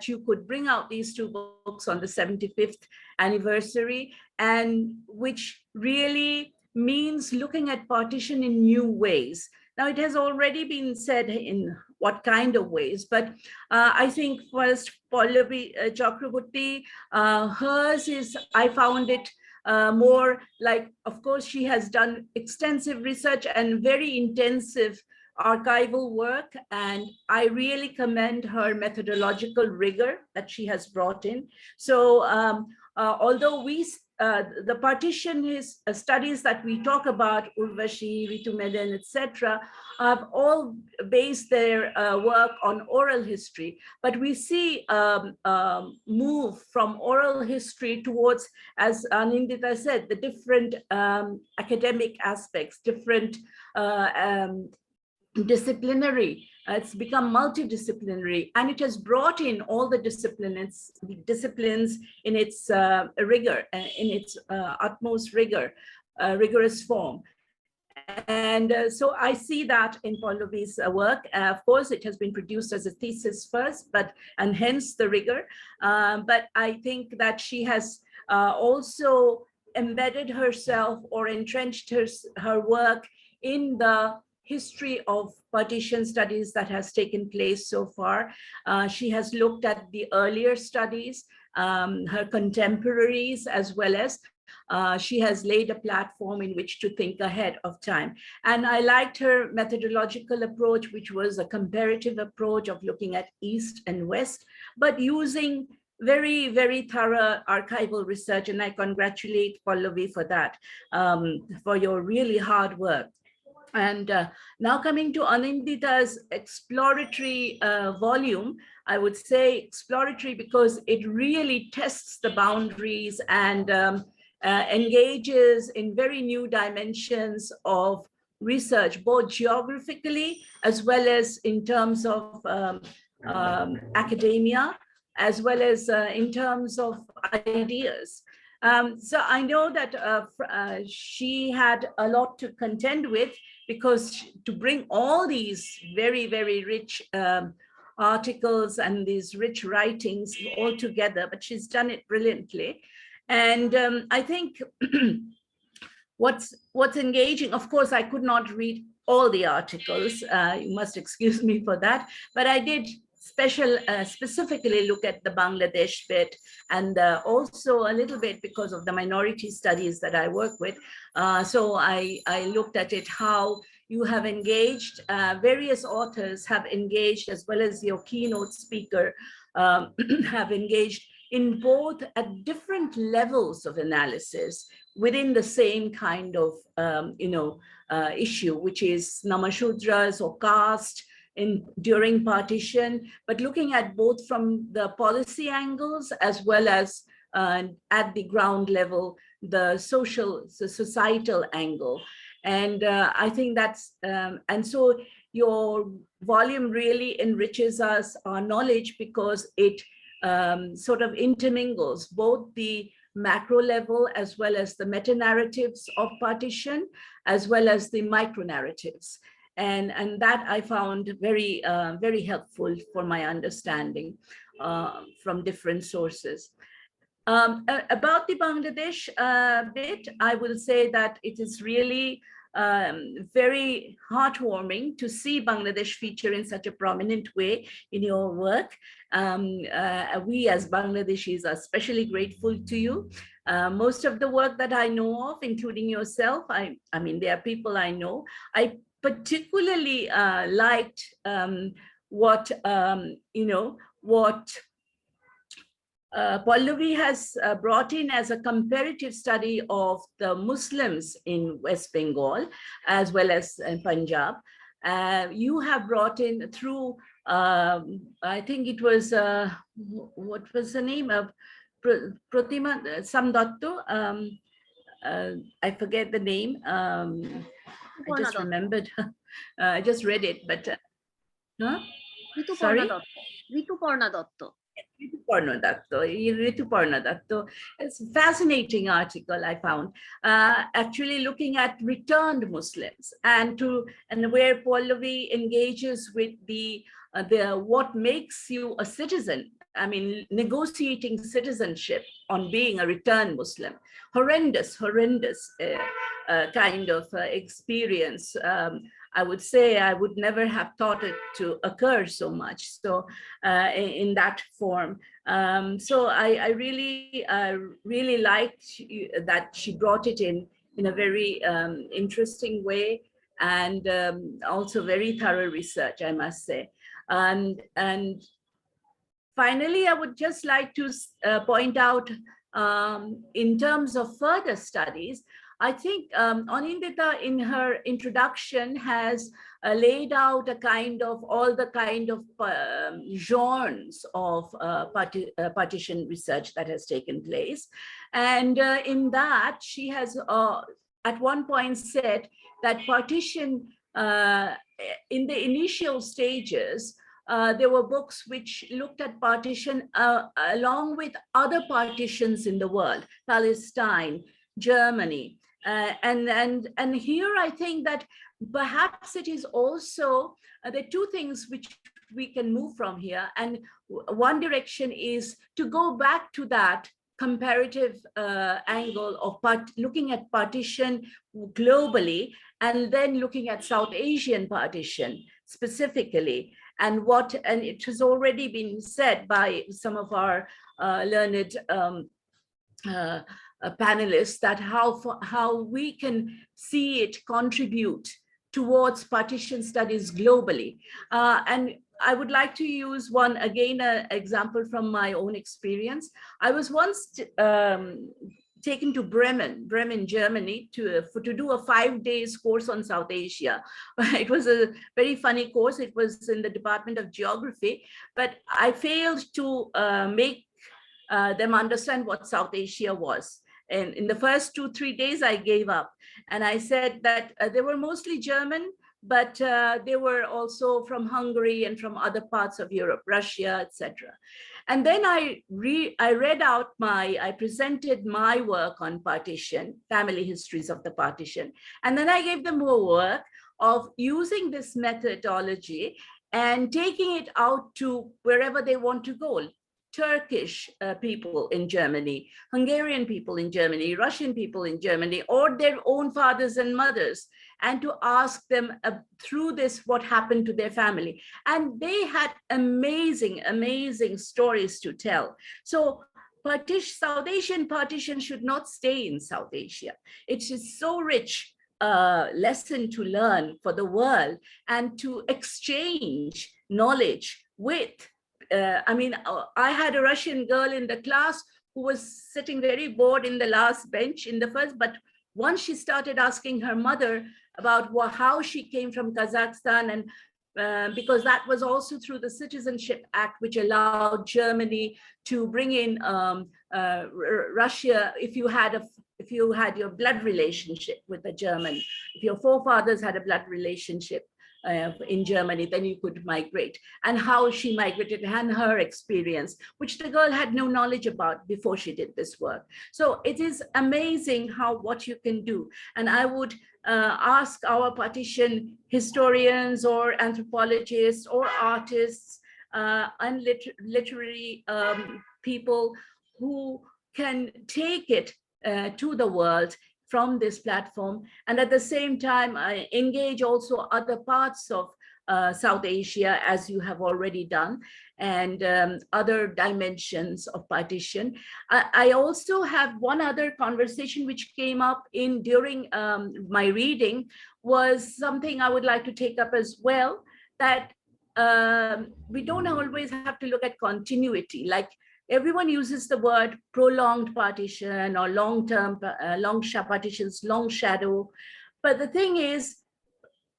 Speaker 7: you could bring out these two books on the 75th anniversary, and which really means looking at partition in new ways. Now, it has already been said in what kind of ways, but I think first Pallavi Chakravarty, hers is, I found it more like, of course, she has done extensive research and very intensive archival work, and I really commend her methodological rigor that she has brought in. So although we the partition studies that we talk about, Urvashi, Ritu Meden, etc., have all based their work on oral history. But we see move from oral history towards, as Anindita said, the different academic aspects, different disciplinary. It's become multidisciplinary, and it has brought in all the disciplines in its rigor, in its utmost rigorous form. And so I see that in Pallavi's work. Of course, it has been produced as a thesis first, and hence the rigor. But I think that she has also embedded herself or entrenched her work in the history of partition studies that has taken place so far. She has looked at the earlier studies, her contemporaries, as well as she has laid a platform in which to think ahead of time. And I liked her methodological approach, which was a comparative approach of looking at East and West, but using very, very thorough archival research. And I congratulate Pallavi for that, for your really hard work. And now coming to Anindita's exploratory volume, I would say exploratory because it really tests the boundaries and engages in very new dimensions of research, both geographically as well as in terms of academia, as well as in terms of ideas. So I know that she had a lot to contend with, because to bring all these very, very rich articles and these rich writings all together, but she's done it brilliantly. And I think what's engaging, of course, I could not read all the articles, you must excuse me for that, but I did specifically look at the Bangladesh bit, and also a little bit because of the minority studies that I work with. So I looked at it, how you have engaged, various authors have engaged, as well as your keynote speaker have engaged in both at different levels of analysis within the same kind of issue, which is Namashudras or caste during partition, but looking at both from the policy angles as well as at the ground level, the societal angle. And I think that's, and so your volume really enriches our knowledge, because it sort of intermingles both the macro level as well as the meta-narratives of partition, as well as the micro-narratives. And that I found very, very helpful for my understanding from different sources. About the Bangladesh bit, I will say that it is really very heartwarming to see Bangladesh feature in such a prominent way in your work. We as Bangladeshis are especially grateful to you. Most of the work that I know of, including yourself, I mean, there are people I know. I particularly liked what Pallavi has brought in as a comparative study of the Muslims in West Bengal, as well as in Punjab. You have brought in through, I think it was, what was the name of Pratima Samdatto? I forget the name. I just remembered. I just read it, but sorry?
Speaker 8: Rituparna Datta.
Speaker 7: Rituparna Datta. It's a fascinating article I found, actually looking at returned Muslims, and where Pallavi engages with the what makes you a citizen. I mean, negotiating citizenship on being a returned Muslim. Horrendous kind of experience. I would say I would never have thought it to occur so much. So in that form. So I really liked that she brought it in a very interesting way, and also very thorough research, I must say. And finally, I would just like to point out in terms of further studies, I think Anindita in her introduction has laid out a kind of all the kind of genres of partition research that has taken place. And in that, she has at one point said that partition in the initial stages, there were books which looked at partition along with other partitions in the world, Palestine, Germany. And here I think that perhaps it is also, there are two things which we can move from here. And one direction is to go back to that comparative angle of looking at partition globally, and then looking at South Asian partition specifically. And it has already been said by some of our learned panelists that how we can see it contribute towards partition studies globally. And I would like to use one, again, an example from my own experience. I was once taken to Bremen, Germany, to do a 5 days course on South Asia. It was a very funny course. It was in the Department of Geography, but I failed to make them understand what South Asia was. And in the first 2-3 days, I gave up. And I said that they were mostly German, but they were also from Hungary and from other parts of Europe, Russia, etc. And then I presented my work on partition, family histories of the partition. And then I gave them homework of using this methodology and taking it out to wherever they want to go. Turkish people in Germany, Hungarian people in Germany, Russian people in Germany, or their own fathers and mothers, and to ask them through this what happened to their family. And they had amazing, amazing stories to tell. So South Asian partition should not stay in South Asia. It is so rich lesson to learn for the world and to exchange knowledge with. I had a Russian girl in the class who was sitting very bored in the last bench in the first, but once she started asking her mother about how she came from Kazakhstan, and because that was also through the Citizenship Act, which allowed Germany to bring in Russia if you had your blood relationship with a German, if your forefathers had a blood relationship in Germany, then you could migrate, and how she migrated and her experience, which the girl had no knowledge about before she did this work. So it is amazing what you can do. And I would ask our partition historians or anthropologists or artists and literary people who can take it to the world from this platform, and at the same time engage also other parts of South Asia, as you have already done, and other dimensions of partition. I also have one other conversation which came up during my reading, was something I would like to take up as well, that we don't always have to look at continuity. Like, everyone uses the word prolonged partition or long-term, long partitions, long shadow. But the thing is,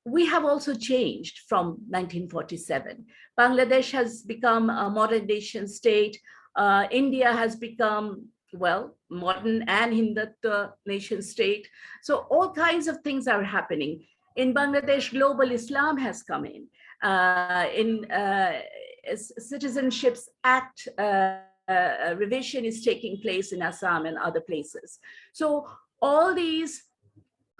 Speaker 7: we have also changed from 1947. Bangladesh has become a modern nation state. India has become, well, modern and Hindutva nation state. So all kinds of things are happening. In Bangladesh, global Islam has come in. Citizenship Act revision is taking place in Assam and other places. So all these,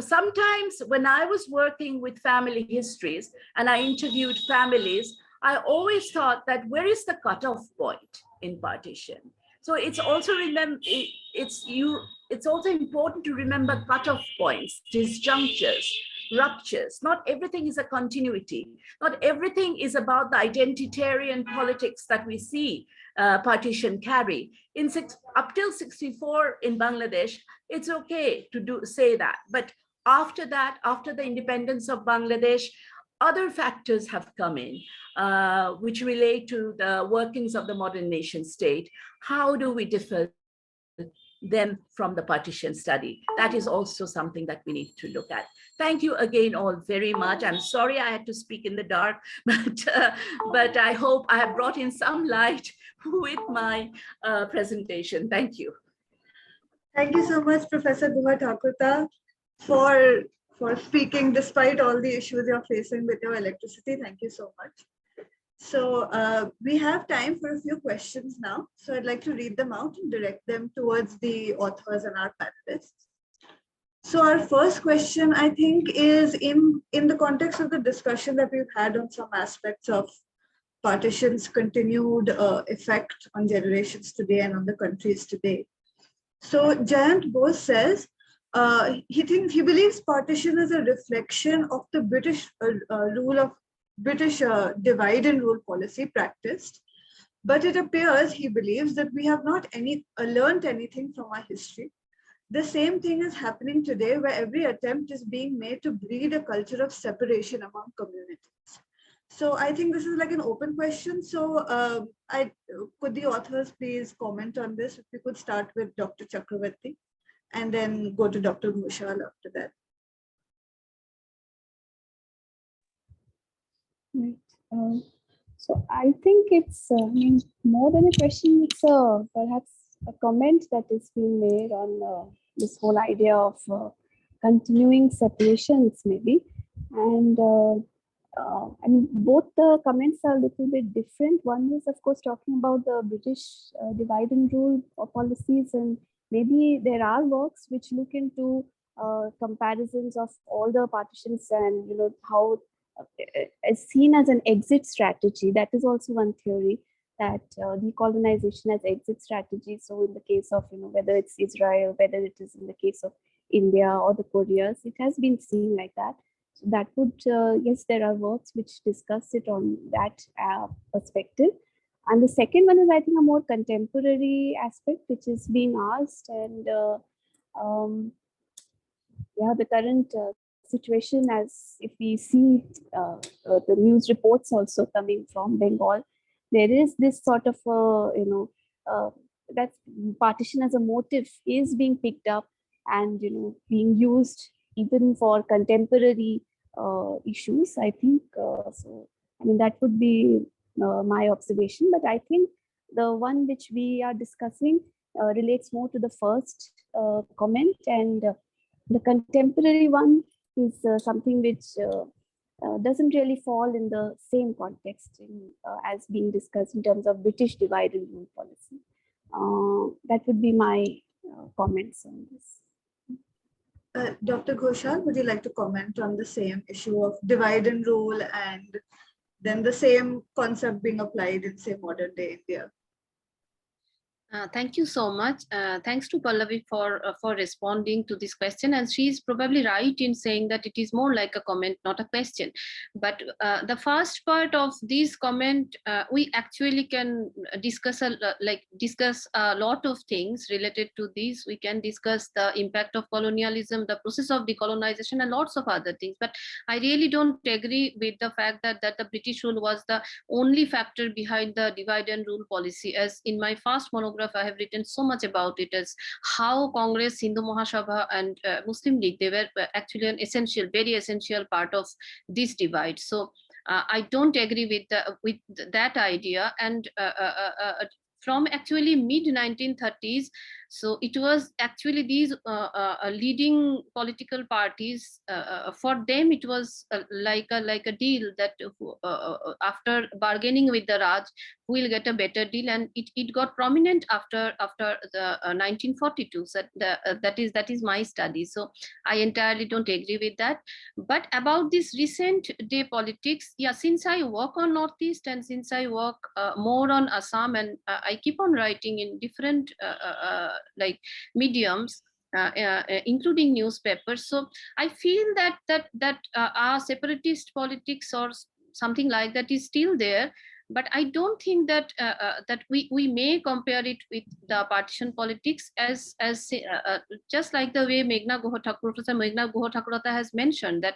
Speaker 7: sometimes when I was working with family histories and I interviewed families, I always thought that where is the cutoff point in partition? So it's also it's also important to remember cutoff points, disjunctures, ruptures. Not everything is a continuity. Not everything is about the identitarian politics that we see partition carry. Up till 64 in Bangladesh, it's okay to say that. But after that, after the independence of Bangladesh, other factors have come in, which relate to the workings of the modern nation state. How do we differ them from the partition study. That is also something that we need to look at. Thank you again all very much. I'm sorry I had to speak in the dark, but I hope I have brought in some light with my presentation. Thank you.
Speaker 1: Thank you so much, Professor Guha-Thakurta, for speaking despite all the issues you're facing with your electricity. Thank you so much. So we have time for a few questions now. So I'd like to read them out and direct them towards the authors and our panelists. So our first question, I think, is in the context of the discussion that we've had on some aspects of partition's continued effect on generations today and on the countries today. So Jayant Bose says, he believes partition is a reflection of the British divide and rule policy practiced, but it appears he believes that we have not learned anything from our history. The same thing is happening today, where every attempt is being made to breed a culture of separation among communities. So I think this is like an open question. So could the authors please comment on this? If we could start with Dr. Chakravarty and then go to Dr. Ghoshal after that.
Speaker 3: Right. So I think it's more than a question, it's perhaps a comment that is being made on this whole idea of continuing separations maybe. And I mean, both the comments are a little bit different. One is, of course, talking about the British divide and rule policies, and maybe there are works which look into comparisons of all the partitions and, you know, how is seen as an exit strategy. That is also one theory, that decolonization as exit strategy. So in the case of, you know, whether it's Israel, whether it is in the case of India or the Koreas, it has been seen like that. So that would, yes, there are works which discuss it on that perspective. And the second one is, I think, a more contemporary aspect, which is being asked. And yeah, the current situation, as if we see the news reports also coming from Bengal, there is this sort of, you know, that partition as a motive is being picked up and, you know, being used even for contemporary issues, I think. So, I mean, that would be my observation. But I think the one which we are discussing relates more to the first comment, and the contemporary one is something which doesn't really fall in the same context as being discussed in terms of British divide and rule policy. That would be my comments on this.
Speaker 1: Dr. Ghoshal, would you like to comment on the same issue of divide and rule and then the same concept being applied in, say, modern day India?
Speaker 8: Thank you so much. Thanks to Pallavi for responding to this question. And she's probably right in saying that it is more like a comment, not a question. But the first part of this comment, we actually can discuss a lot of things related to this. We can discuss the impact of colonialism, the process of decolonization, and lots of other things. But I really don't agree with the fact that the British rule was the only factor behind the divide and rule policy. As in my first monograph, I have written so much about it, as how Congress, Hindu Mahasabha, and Muslim League, they were actually an essential, very essential part of this divide. So I don't agree with that idea. And from actually mid 1930s, so it was actually these leading political parties. For them, it was like a deal that after bargaining with the Raj, who will get a better deal, and it got prominent after the 1942. So that is my study. So I entirely don't agree with that. But about this recent day politics, yeah, since I work on Northeast and since I work more on Assam, and I keep on writing in different like mediums, including newspapers. So I feel that our separatist politics or something like that is still there. but I don't think that that we may compare it with the partition politics as just like the way Meghna Guha-Thakurta has mentioned, that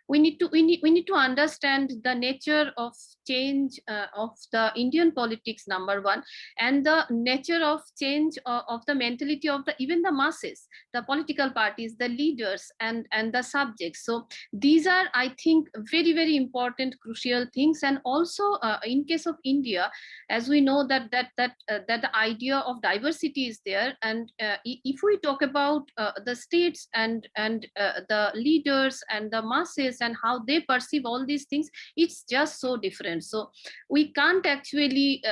Speaker 8: we need to understand the nature of change of the Indian politics, number one, and the nature of change of the mentality of even the masses, the political parties, the leaders, and the subjects. So these are, I think, very, very important, crucial things. And also in case of India, as we know that the idea of diversity is there, and if we talk about the states and the leaders and the masses and how they perceive all these things, it's just so different. So we can't actually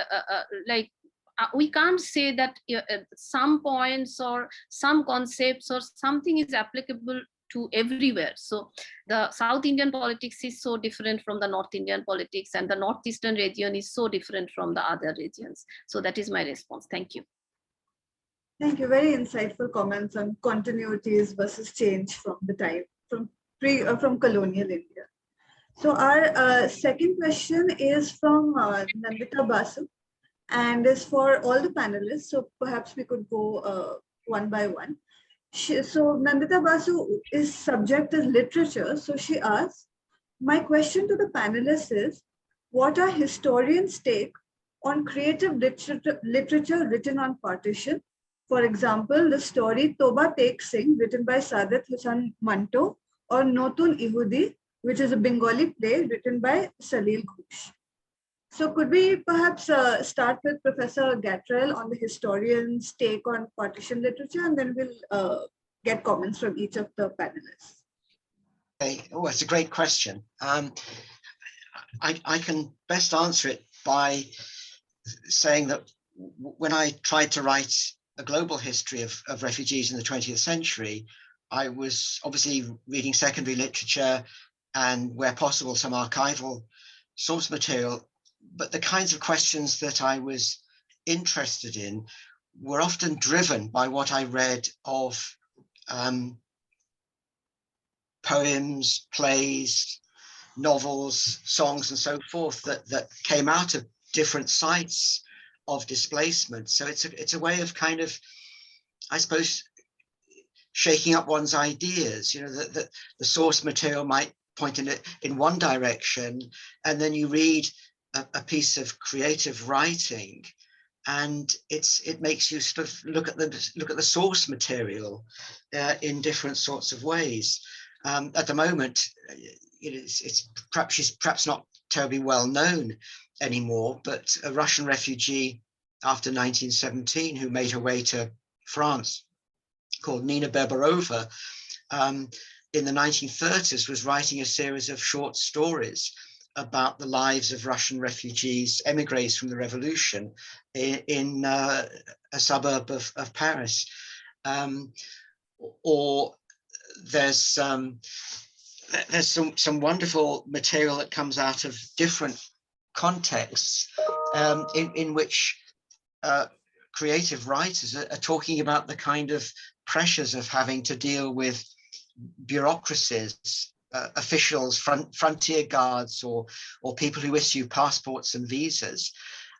Speaker 8: we can't say that some points or some concepts or something is applicable to everywhere. So the South Indian politics is so different from the North Indian politics, and the Northeastern region is so different from the other regions. So that is my response. Thank you.
Speaker 1: Thank you. Very insightful comments on continuities versus change from the time from colonial India. So our second question is from Nandita Basu, and is for all the panelists. So perhaps we could go one by one. So Nandita Basu is subject is literature. So she asks, my question to the panelists is, what are historians' take on creative literature written on partition? For example, the story Toba Tek Singh, written by Saadat Hasan Manto, or Notun Ihudi, which is a Bengali play written by Salil. So could we perhaps start with Professor Gatrell on the historian's take on partition literature, and then we'll get comments from each of the panelists.
Speaker 5: Okay. Oh, it's a great question. I can best answer it by saying that when I tried to write a global history of refugees in the 20th century, I was obviously reading secondary literature and, where possible, some archival source material. But the kinds of questions that I was interested in were often driven by what I read of poems, plays, novels, songs, and so forth that came out of different sites of displacement. So it's a way of kind of, I suppose, shaking up one's ideas. You know, that the source material might point in one direction, and then you read a piece of creative writing, and it makes you sort of look at the source material in different sorts of ways. At the moment, it's perhaps not terribly well known anymore, but a Russian refugee after 1917 who made her way to France, called Nina Babarova, in the 1930s was writing a series of short stories about the lives of Russian refugees, emigres from the revolution, in a suburb of Paris. Or there's some wonderful material that comes out of different contexts in which creative writers are talking about the kind of pressures of having to deal with bureaucracies, officials, frontier guards, or people who issue passports and visas.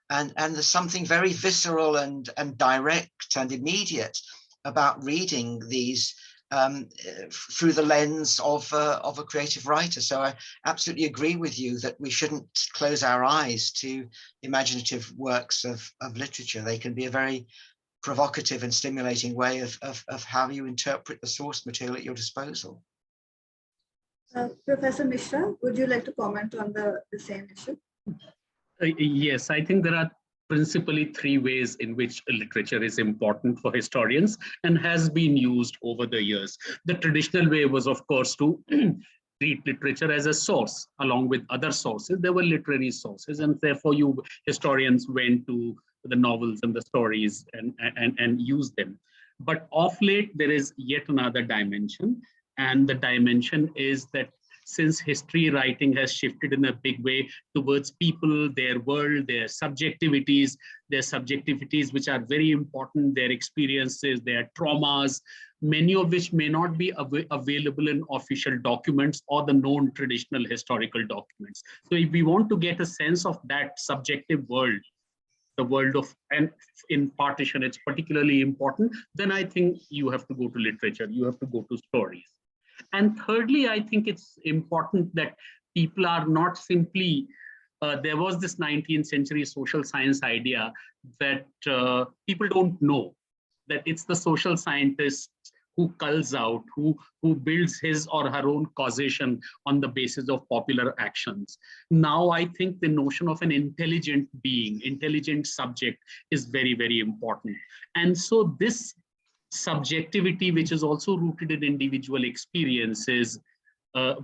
Speaker 5: And there's something very visceral and direct and immediate about reading these through the lens of a creative writer. So I absolutely agree with you that we shouldn't close our eyes to imaginative works of literature. They can be a very provocative and stimulating way of how you interpret the source material at your disposal.
Speaker 1: Professor Mishra, would you like to comment on the same issue?
Speaker 6: Yes, I think there are principally three ways in which literature is important for historians and has been used over the years. The traditional way was, of course, to treat literature as a source along with other sources. There were literary sources, and therefore historians went to the novels and the stories and used them. But of late, there is yet another dimension, and the dimension is that since history writing has shifted in a big way towards people, their world, their subjectivities which are very important, their experiences, their traumas, many of which may not be available in official documents or the known traditional historical documents. So if we want to get a sense of that subjective world, the world of, and in partition, it's particularly important, then I think you have to go to literature, you have to go to stories. And thirdly, I think it's important that people are not simply, there was this 19th century social science idea that people don't know, that it's the social scientist who culls out, who builds his or her own causation on the basis of popular actions. Now, I think the notion of an intelligent being, intelligent subject is very, very important. And so this subjectivity, which is also rooted in individual experiences,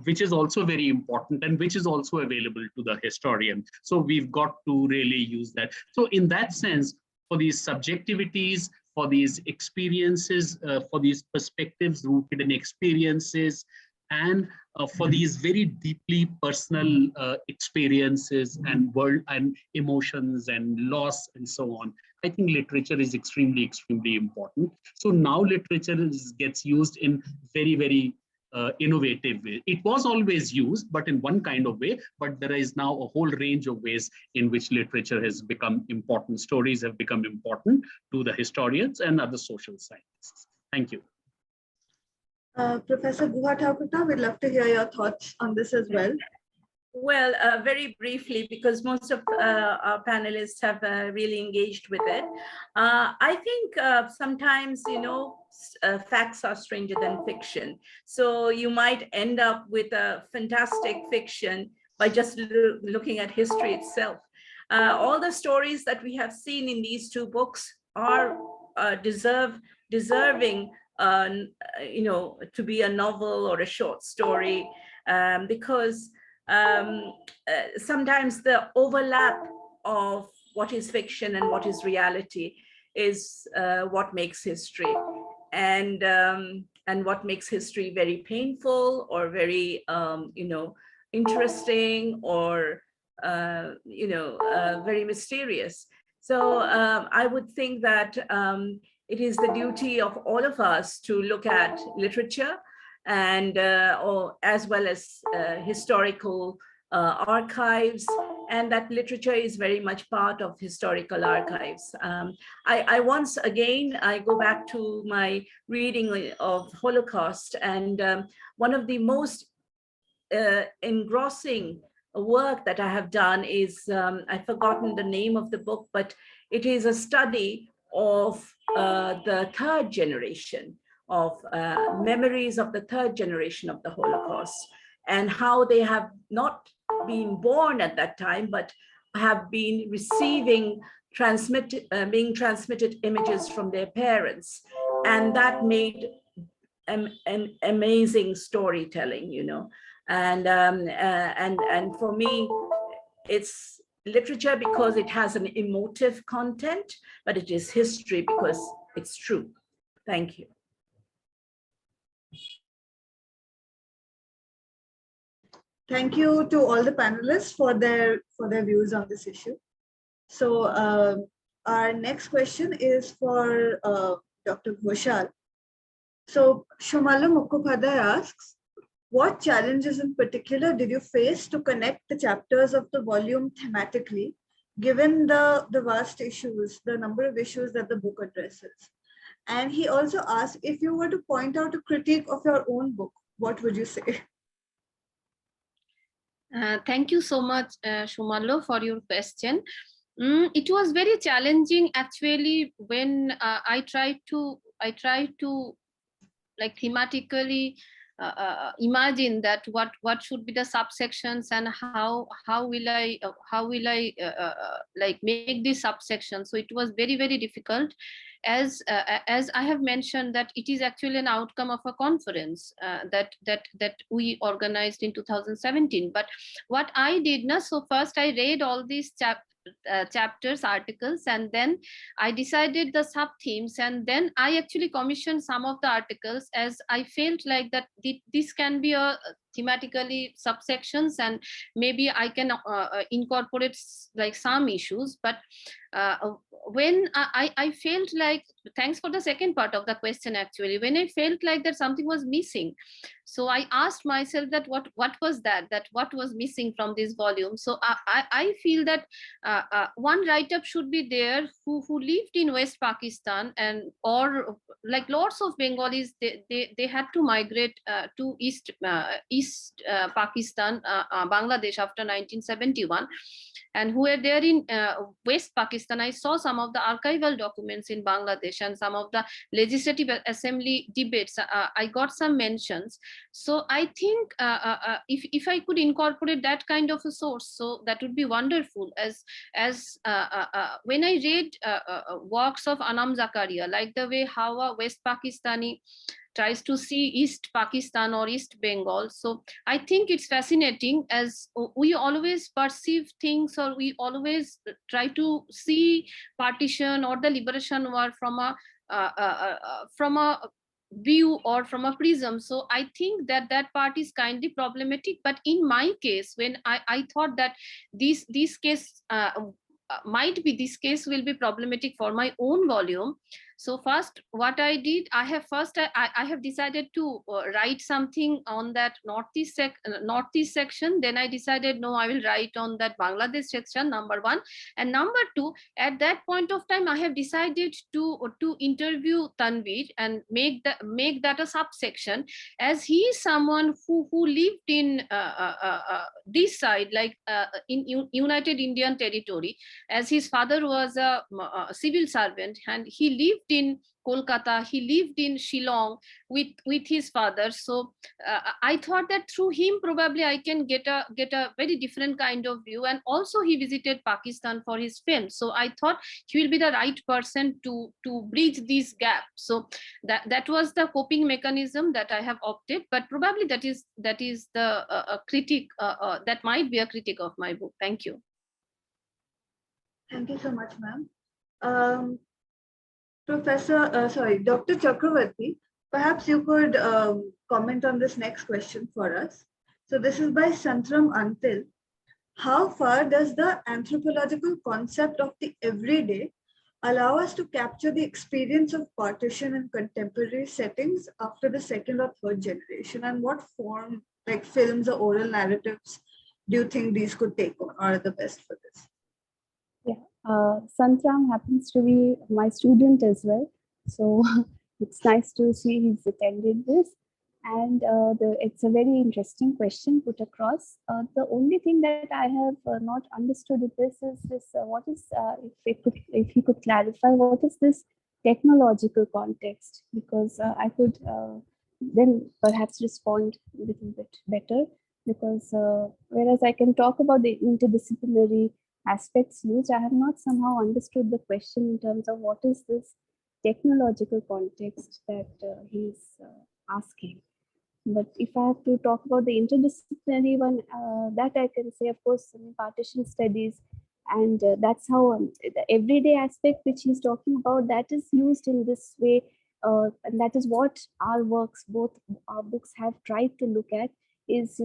Speaker 6: which is also very important and which is also available to the historian. So we've got to really use that. So in that sense, for these subjectivities, for these experiences, for these perspectives rooted in experiences, and for these very deeply personal experiences and world and emotions and loss and so on, I think literature is extremely, extremely important. So now literature gets used in very, very innovative way. It was always used, but in one kind of way, but there is now a whole range of ways in which literature has become important. Stories have become important to the historians and other social scientists. Thank you.
Speaker 1: Professor Guha-Thakurta, we'd love to hear your thoughts on this as well.
Speaker 7: Well, very briefly, because most of our panelists have really engaged with it. I think sometimes, facts are stranger than fiction. So you might end up with a fantastic fiction by just looking at history itself. All the stories that we have seen in these two books are deserving, to be a novel or a short story, because sometimes the overlap of what is fiction and what is reality is what makes history, and what makes history very painful or very interesting or very mysterious. So I would think that it is the duty of all of us to look at literature and as well as historical archives, and that literature is very much part of historical archives. I once again, I go back to my reading of Holocaust, and one of the most engrossing work that I have done is, I've forgotten the name of the book, but it is a study of the third generation of memories of the third generation of the Holocaust, and how they have not been born at that time, but have been receiving being transmitted images from their parents. And that made an amazing storytelling, and for me, it's literature because it has an emotive content, but it is history because it's true. Thank you.
Speaker 1: Thank you to all the panelists for their views on this issue. So our next question is for Dr. Ghoshal. So Shumala Mukhopadhyay asks, what challenges in particular did you face to connect the chapters of the volume thematically, given the vast issues, the number of issues that the book addresses? And he also asked, if you were to point out a critique of your own book, what would you say?
Speaker 8: Thank you so much, Shumalo, for your question. It was very challenging actually when I tried to like thematically imagine that what should be the subsections and how will I like make this subsection. So it was very, very difficult, as I have mentioned, that it is actually an outcome of a conference that we organized in 2017. But what I did now, so first I read all these chapters, articles, and then I decided the sub themes, and then I actually commissioned some of the articles, as I felt like that this can be a thematically subsections, and maybe I can incorporate like some issues. But when I felt like, thanks for the second part of the question actually, when I felt like that something was missing, so I asked myself that what was that what was missing from this volume. So I feel that one write-up should be there who lived in West Pakistan, and or like lots of Bengalis, they had to migrate to East Pakistan, Bangladesh after 1971, and who were there in West Pakistan. I saw some of the archival documents in Bangladesh and some of the legislative assembly debates. I got some mentions. So I think if I could incorporate that kind of a source, so that would be wonderful. As when I read works of Anam Zakaria, like the way how a West Pakistani tries to see East Pakistan or East Bengal. So I think it's fascinating, as we always perceive things, or we always try to see partition or the liberation war from a view or from a prism. So I think that part is kindly problematic. But in my case, when I thought that this case might be, this case will be problematic for my own volume. So first, what I did, I have decided to write something on that northeast section. Then I decided, no, I will write on that Bangladesh section, number one. And number two, at that point of time, I have decided to interview Tanvir and make that a subsection, as he is someone who lived in this side, like in United Indian Territory, as his father was a civil servant, and he lived in Kolkata, he lived in Shillong with his father. So I thought that through him probably I can get a very different kind of view. And also he visited Pakistan for his film, so I thought he will be the right person to bridge this gap. So that was the coping mechanism that I have opted. But probably that is the critique that might be a critique of my book. Thank you.
Speaker 1: Thank you so much, ma'am. Dr. Chakravarty, perhaps you could comment on this next question for us. So this is by Santram Antil. How far does the anthropological concept of the everyday allow us to capture the experience of partition in contemporary settings after the second or third generation? And what form, like films or oral narratives, do you think these could take on, or are the best for this?
Speaker 3: Santram happens to be my student as well, so it's nice to see he's attended this. And it's a very interesting question put across. The only thing that I have not understood with this is this: what is, if he could clarify, what is this technological context? Because I could then perhaps respond a little bit better. Because whereas I can talk about the interdisciplinary aspects used, I have not somehow understood the question in terms of what is this technological context that he's asking. But if I have to talk about the interdisciplinary one, that I can say, of course, partition studies, and that's how the everyday aspect which he's talking about, that is used in this way, and that is what our works, both our books, have tried to look at. Is,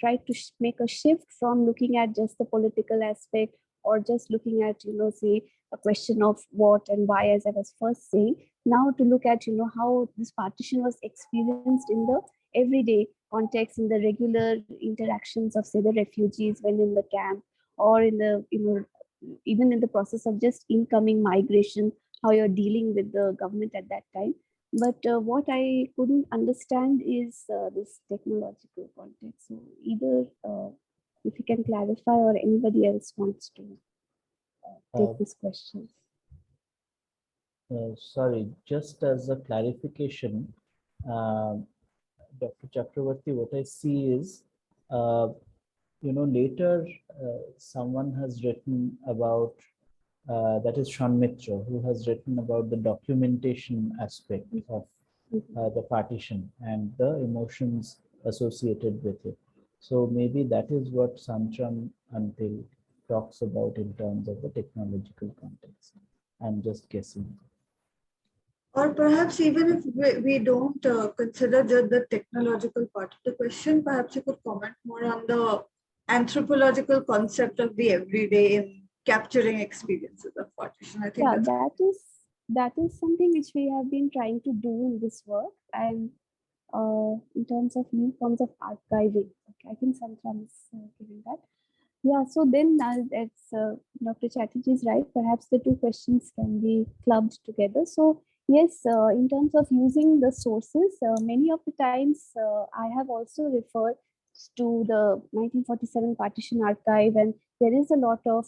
Speaker 3: try to make a shift from looking at just the political aspect, or just looking at, say, a question of what and why, as I was first saying, now to look at, how this partition was experienced in the everyday context, in the regular interactions of, say, the refugees when in the camp, or in the, even in the process of just incoming migration, how you're dealing with the government at that time. But what I couldn't understand is this technological context. So either if you can clarify, or anybody else wants to take this question.
Speaker 2: Sorry, just as a clarification, Dr. Chakravarty, what I see is, later someone has written about, that is Sean Mitra, who has written about the documentation aspect of the partition and the emotions associated with it. So maybe that is what Santram Antil talks about in terms of the technological context. I'm just guessing.
Speaker 1: Or perhaps even if we don't consider just the technological part of the question, perhaps you could comment more on the anthropological concept of the everyday in capturing experiences of partition. I think
Speaker 3: Yeah,
Speaker 1: that's
Speaker 3: that is something which we have been trying to do in this work, and in terms of new forms of archiving. Okay, I think Santram is giving that. Yeah, so then it's Dr. Chatterjee is right. Perhaps the two questions can be clubbed together. So yes, in terms of using the sources, many of the times I have also referred to the 1947 partition archive, and there is a lot of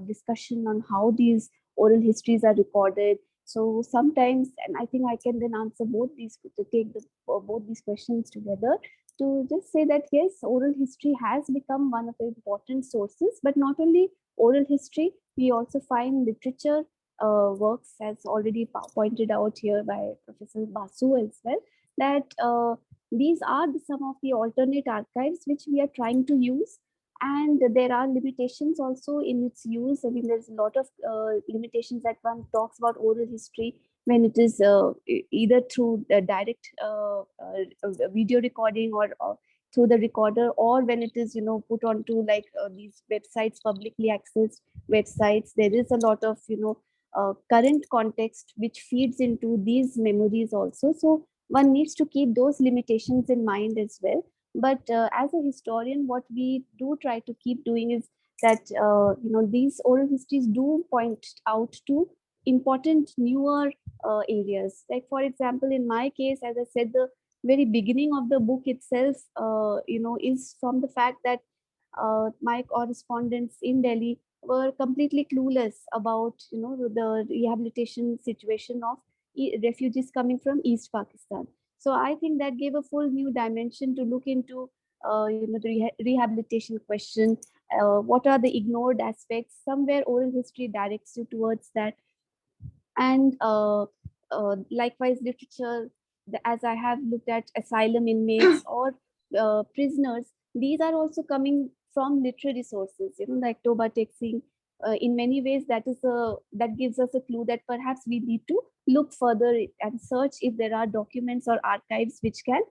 Speaker 3: discussion on how these oral histories are recorded. So sometimes, and I think I can then answer both these, to take both these questions together, to just say that yes, oral history has become one of the important sources, but not only oral history, we also find literature works, as already pointed out here by Professor Basu as well, that these are some of the alternate archives which we are trying to use. And there are limitations also in its use. I mean, there's a lot of limitations that one talks about oral history when it is either through the direct video recording or through the recorder, or when it is, put onto like these websites, publicly accessed websites. There is a lot of, current context which feeds into these memories also. So one needs to keep those limitations in mind as well. But as a historian, what we do try to keep doing is that, these oral histories do point out to important newer areas. Like, for example, in my case, as I said, the very beginning of the book itself, is from the fact that my correspondents in Delhi were completely clueless about, the rehabilitation situation of refugees coming from East Pakistan. So I think that gave a full new dimension to look into, the rehabilitation question. What are the ignored aspects? Somewhere oral history directs you towards that. And likewise, literature, as I have looked at asylum inmates or prisoners, these are also coming from literary sources, like Toba Texing. In many ways, that gives us a clue that perhaps we need to look further and search if there are documents or archives which can,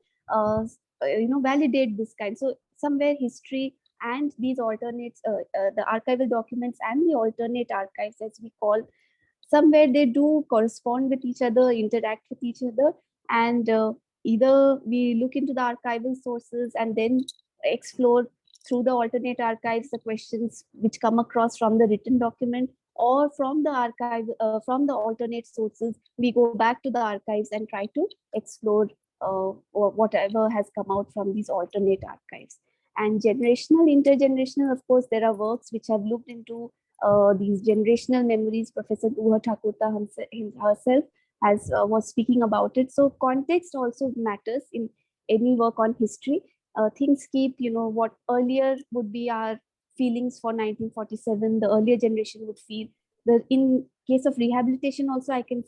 Speaker 3: validate this kind. So somewhere history and these alternates, the archival documents and the alternate archives, as we call, somewhere they do correspond with each other, interact with each other, and either we look into the archival sources and then explore through the alternate archives the questions which come across from the written document, or from the archive, from the alternate sources, we go back to the archives and try to explore or whatever has come out from these alternate archives. And generational, intergenerational, of course, there are works which have looked into these generational memories. Professor Guha-Thakurta herself was speaking about it. So context also matters in any work on history. Things keep, what earlier would be our feelings for 1947, the earlier generation would feel. In case of rehabilitation also, I can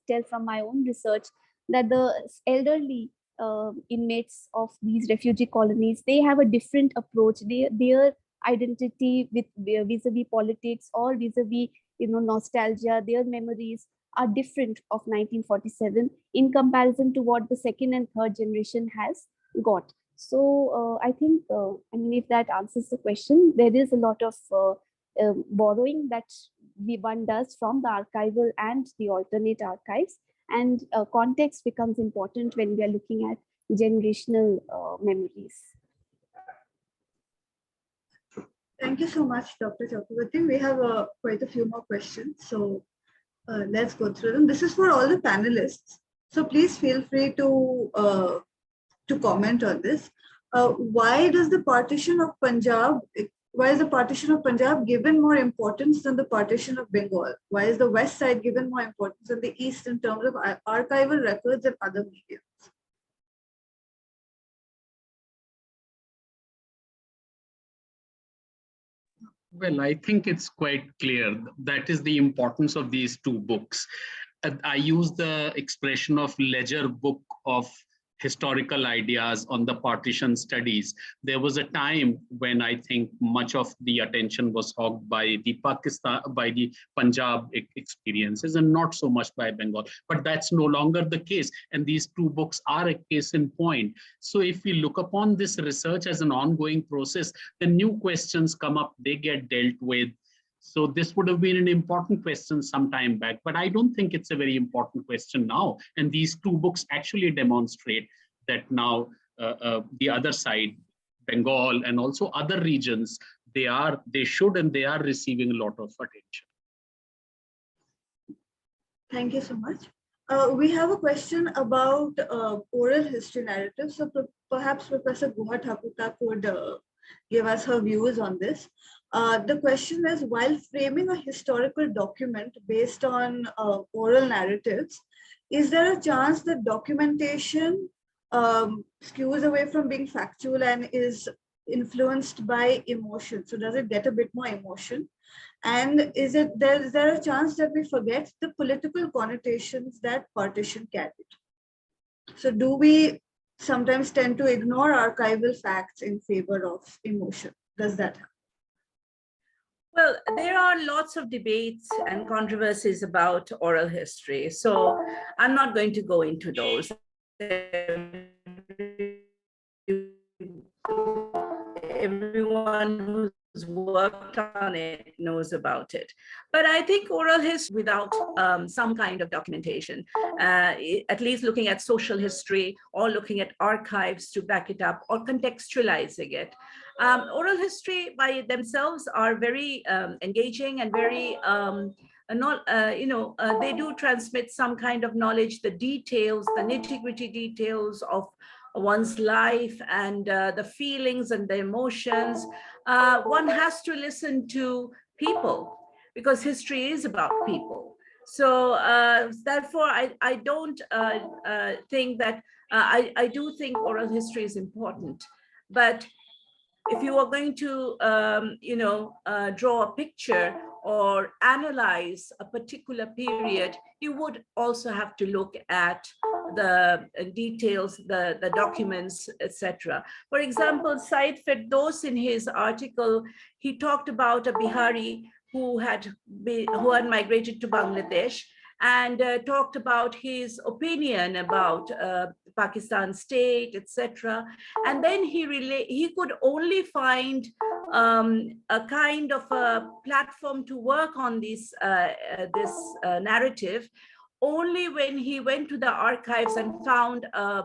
Speaker 3: tell from my own research that the elderly inmates of these refugee colonies, they have a different approach. Their identity with vis-a-vis politics or vis-a-vis, nostalgia, their memories are different of 1947 in comparison to what the second and third generation has got. So I think, if that answers the question, there is a lot of borrowing that one does from the archival and the alternate archives, and context becomes important when we are looking at generational memories.
Speaker 1: Thank you so much, Dr. Chakravarty. We have quite a few more questions, so let's go through them. This is for all the panelists, so please feel free to comment on this. Why is the partition of Punjab given more importance than the partition of Bengal? Why is the west side given more importance than the east in terms of archival records and other media?
Speaker 6: Well, I think it's quite clear. That is the importance of these two books. I use the expression of ledger book of historical ideas, on the partition studies. There was a time when I think much of the attention was hogged by the Punjab experiences and not so much by Bengal. But that's no longer the case. And these two books are a case in point. So if we look upon this research as an ongoing process, the new questions come up, they get dealt with. So this would have been an important question some time back, but I don't think it's a very important question now. And these two books actually demonstrate that now the other side, Bengal and also other regions, they should and they are receiving a lot of attention.
Speaker 1: Thank you so much. We have a question about oral history narratives. So perhaps Professor Guha-Thakurta could give us her views on this. The question is, while framing a historical document based on oral narratives, is there a chance that documentation skews away from being factual and is influenced by emotion? So does it get a bit more emotion? And is there a chance that we forget the political connotations that partition carried? So do we sometimes tend to ignore archival facts in favor of emotion? Does that happen?
Speaker 7: Well, there are lots of debates and controversies about oral history, so I'm not going to go into those. Everyone who's worked on it knows about it. But I think oral history without some kind of documentation, at least looking at social history or looking at archives to back it up or contextualizing it. Oral history by themselves are very engaging and very they do transmit some kind of knowledge, the details, the nitty-gritty details of one's life and the feelings and the emotions. One has to listen to people because history is about people. So therefore, I don't think that, I do think oral history is important, but if you are going to, draw a picture or analyze a particular period, you would also have to look at the details, the documents, etc. For example, Said Firdaus, in his article, he talked about a Bihari who had migrated to Bangladesh and talked about his opinion about Pakistan state, etc. And then he could only find a kind of a platform to work on this narrative only when he went to the archives and found a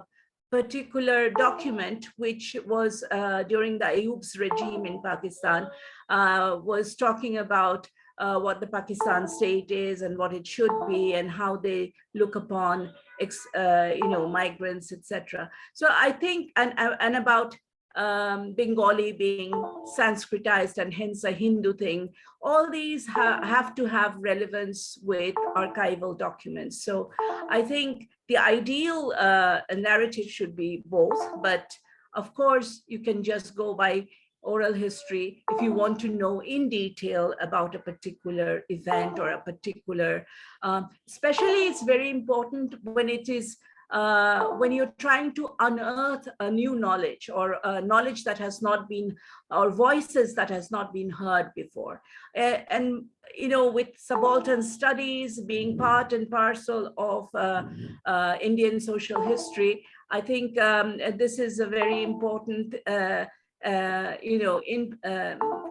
Speaker 7: particular document which was during the Ayub's regime in Pakistan, was talking about what the Pakistan state is and what it should be and how they look upon migrants, etc. So I think, and about Bengali being Sanskritized and hence a Hindu thing, all these have to have relevance with archival documents. So I think the ideal narrative should be both, but of course you can just go by oral history if you want to know in detail about a particular event or a particular, especially it's very important when it is when you're trying to unearth a new knowledge or knowledge that has not been, or voices that has not been heard before. And with subaltern studies being part and parcel of Indian social history, I think this is a very important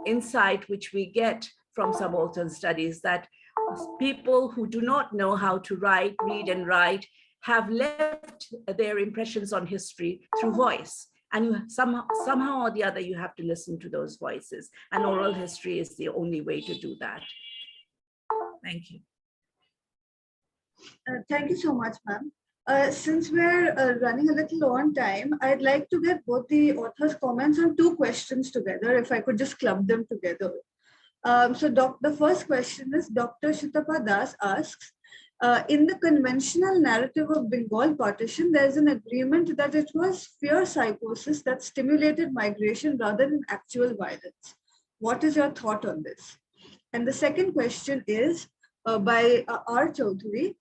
Speaker 7: insight which we get from subaltern studies, that people who do not know how to read and write have left their impressions on history through voice. And somehow or the other, you have to listen to those voices. And oral history is the only way to do that. Thank you.
Speaker 1: Thank you so much, ma'am. Since we're running a little on time, I'd like to get both the authors' comments on two questions together, if I could just club them together. The first question is, Dr. Shitapa Das asks, in the conventional narrative of Bengal partition, there's an agreement that it was fear psychosis that stimulated migration rather than actual violence. What is your thought on this? And the second question is by R. Chaudhary.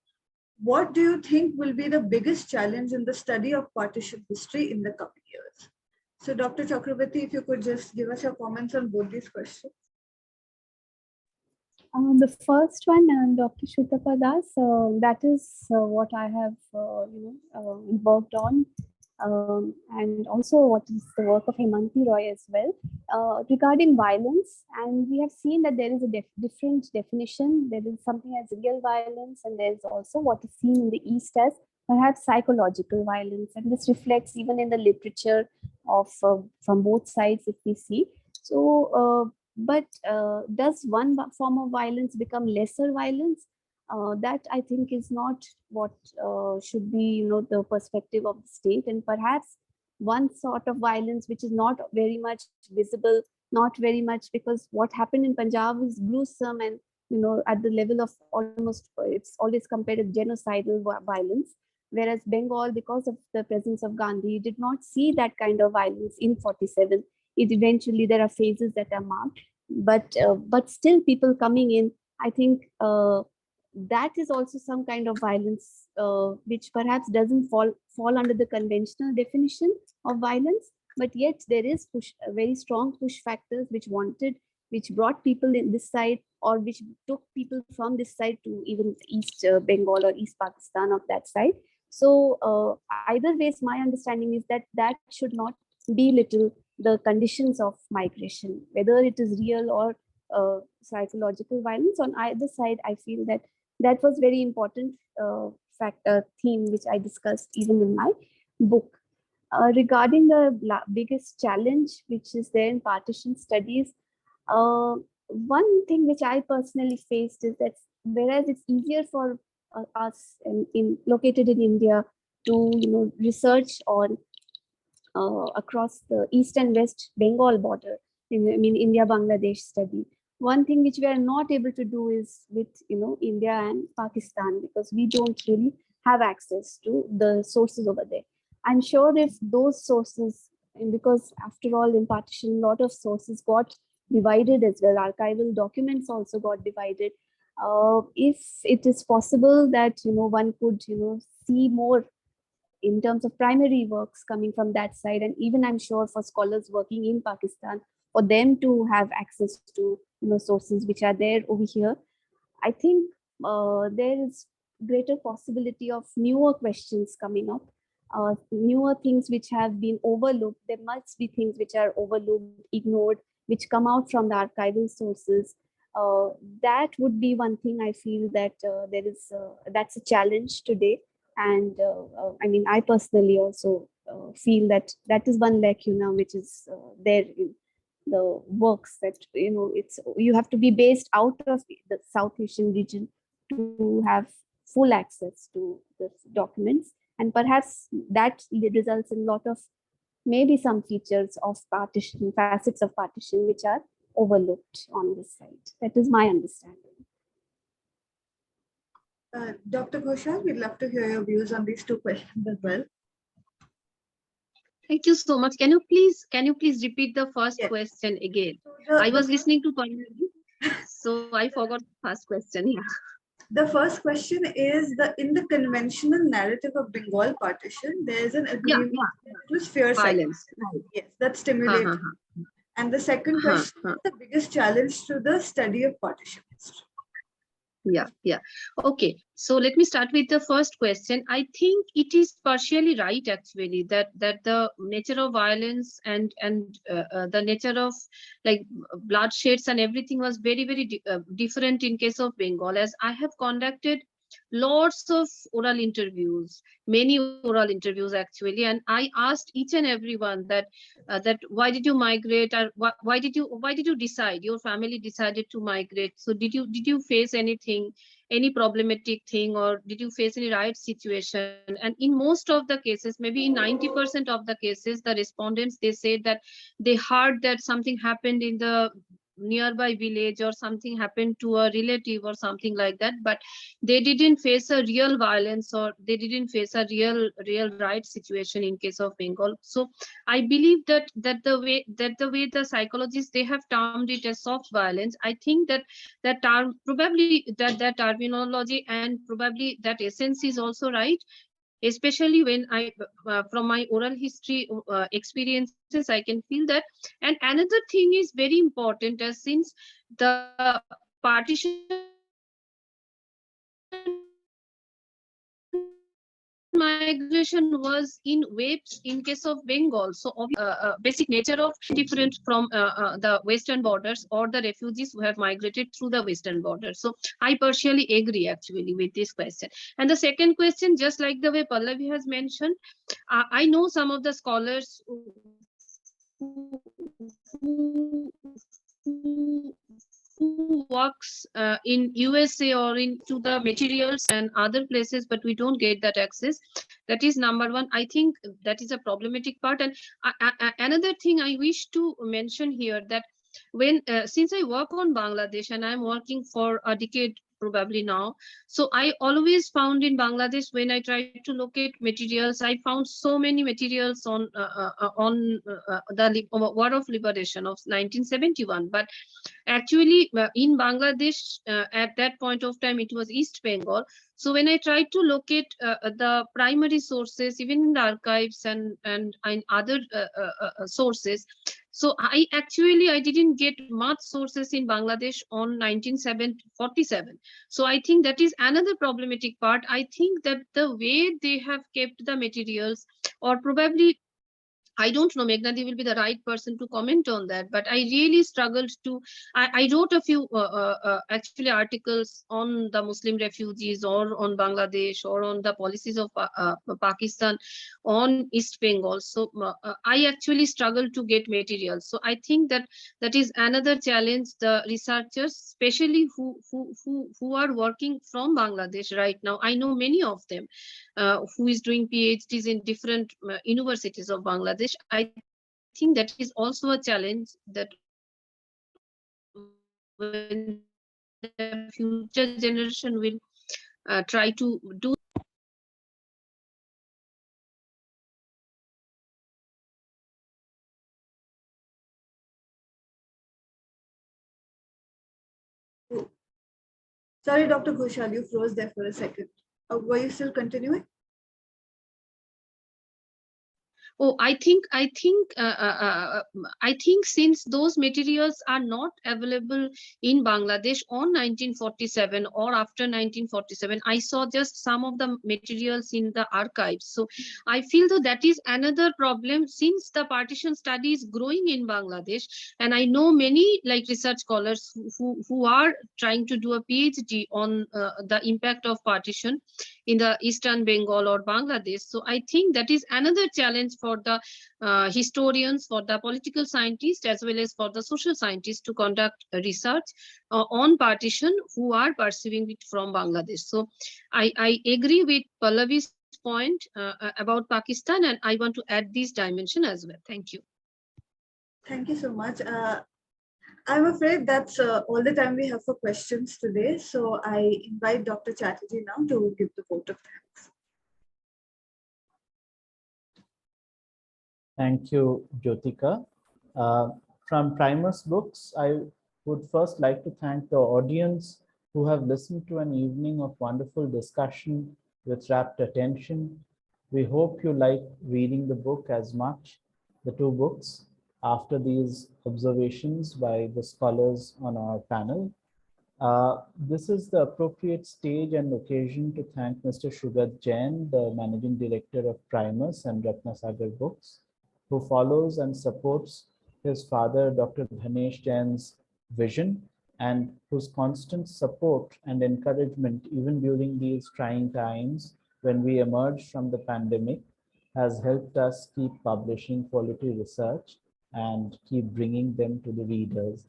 Speaker 1: what do you think will be the biggest challenge in the study of partition history in the coming years? So Dr. Chakravarty, if you could just give us your comments on both these questions.
Speaker 3: The first one, Dr. Shutapadas, that is what I have worked on, and also what is the work of Hemanti Roy as well, regarding violence. And we have seen that there is a different definition. There is something as real violence, and there is also what is seen in the East as perhaps psychological violence. And this reflects even in the literature of from both sides, if we see. So, but does one form of violence become lesser violence? That I think is not what should be, the perspective of the state. And perhaps one sort of violence which is not very much visible, not very much, because what happened in Punjab is gruesome and, at the level of almost, it's always compared to genocidal violence. Whereas Bengal, because of the presence of Gandhi, did not see that kind of violence in 47. It eventually, there are phases that are marked, but still people coming in, I think that is also some kind of violence which perhaps doesn't fall under the conventional definition of violence, but yet there is very strong push factors which brought people in this side, or which took people from this side to even East Bengal or East Pakistan of that side. So either ways, my understanding is that should not belittle the conditions of migration, whether it is real or psychological violence. On either side, I feel that was very important theme which I discussed even in my book. Regarding the biggest challenge which is there in partition studies, one thing which I personally faced is that whereas it's easier for us located in India to research on across the East and West Bengal border, India-Bangladesh study. One thing which we are not able to do is with India and Pakistan, because we don't really have access to the sources over there. I'm sure if those sources, and because after all in partition, a lot of sources got divided as well, archival documents also got divided. If it is possible that one could see more in terms of primary works coming from that side, and even I'm sure for scholars working in Pakistan, for them to have access to sources which are there over here, I think there is greater possibility of newer questions coming up, newer things which have been overlooked. There must be things which are overlooked, ignored, which come out from the archival sources. That would be one thing I feel that that's a challenge today. And I personally also feel that is one lacuna which is there in the works, that you have to be based out of the South Asian region to have full access to the documents, and perhaps that results in a lot of maybe some features of partition, facets of partition, which are overlooked on this side. That is my understanding.
Speaker 1: Dr. Ghoshal, we'd love to hear your views on these two questions as well.
Speaker 8: Thank you so much. Can you please repeat the first question again? I was listening to Pallavi, so I forgot the first question. Yeah.
Speaker 1: The first question is in the conventional narrative of Bengal partition, there is an agreement to fear violence. Yes, that stimulates. And the second question is the biggest challenge to the study of partition history.
Speaker 8: Yeah. Okay, so let me start with the first question. I think it is partially right, actually, that the nature of violence and the nature of like bloodsheds and everything was very, very different in case of Bengal, as I have conducted lots of oral interviews, many oral interviews actually, and I asked each and everyone that why did you migrate, or why did you decide, your family decided to migrate? So did you face anything, any problematic thing, or did you face any riot situation? And in most of the cases, maybe in 90% of the cases, the respondents, they said that they heard that something happened in the nearby village or something happened to a relative or something like that, but they didn't face a real violence or they didn't face a real right situation in case of Bengal. So I believe that the way the psychologists, they have termed it as soft violence. I think that term, probably that terminology and probably that essence is also right, especially when I from my oral history experiences, I can feel that. And another thing is very important, as since the partition migration was in waves in case of Bengal. So basic nature of different from the western borders or the refugees who have migrated through the western borders. So I partially agree actually with this question. And the second question, just like the way Pallavi has mentioned, I know some of the scholars who works in USA or into the materials and other places, but we don't get that access. That is number one. I think that is a problematic part. And another thing I wish to mention here, that when since I work on Bangladesh and I'm working for a decade probably now, so I always found in Bangladesh, when I tried to locate materials, I found so many materials on the War of Liberation of 1971, but actually in Bangladesh at that point of time it was East Bengal. So when I tried to locate the primary sources, even in the archives and other sources, so I didn't get much sources in Bangladesh on 1947. So I think that is another problematic part. I think that the way they have kept the materials, or probably, I don't know, Meghna will be the right person to comment on that, but I really struggled to, I wrote a few actually articles on the Muslim refugees or on Bangladesh or on the policies of Pakistan on East Bengal. So I actually struggled to get materials. So I think that is another challenge. The researchers, especially who are working from Bangladesh right now, I know many of them who is doing PhDs in different universities of Bangladesh. I think that is also a challenge, that when the future generation will try to do.
Speaker 1: Oh, sorry, Dr. Ghoshal, you froze there for a second. Were you still continuing?
Speaker 8: Oh, I think since those materials are not available in Bangladesh on 1947 or after 1947, I saw just some of the materials in the archives. So I feel that that is another problem, since the partition study is growing in Bangladesh, and I know many like research scholars who are trying to do a PhD on the impact of partition in the Eastern Bengal or Bangladesh. So I think that is another challenge for the historians, for the political scientists, as well as for the social scientists to conduct research on partition who are perceiving it from Bangladesh. So I agree with Pallavi's point about Pakistan, and I want to add this dimension as well. Thank you.
Speaker 1: Thank you so much. I'm afraid that's all the time we have for questions today. So I invite Dr. Chatterjee now to give the vote of thanks.
Speaker 2: Thank you, Jyotika. From Primus Books, I would first like to thank the audience who have listened to an evening of wonderful discussion with rapt attention. We hope you like reading the book as much, the two books, after these observations by the scholars on our panel. This is the appropriate stage and occasion to thank Mr. Shugat Jain, the Managing Director of Primus and Ratnasagar Books, who follows and supports his father, Dr. Dhanesh Jain's vision, and whose constant support and encouragement, even during these trying times when we emerged from the pandemic, has helped us keep publishing quality research and keep bringing them to the readers.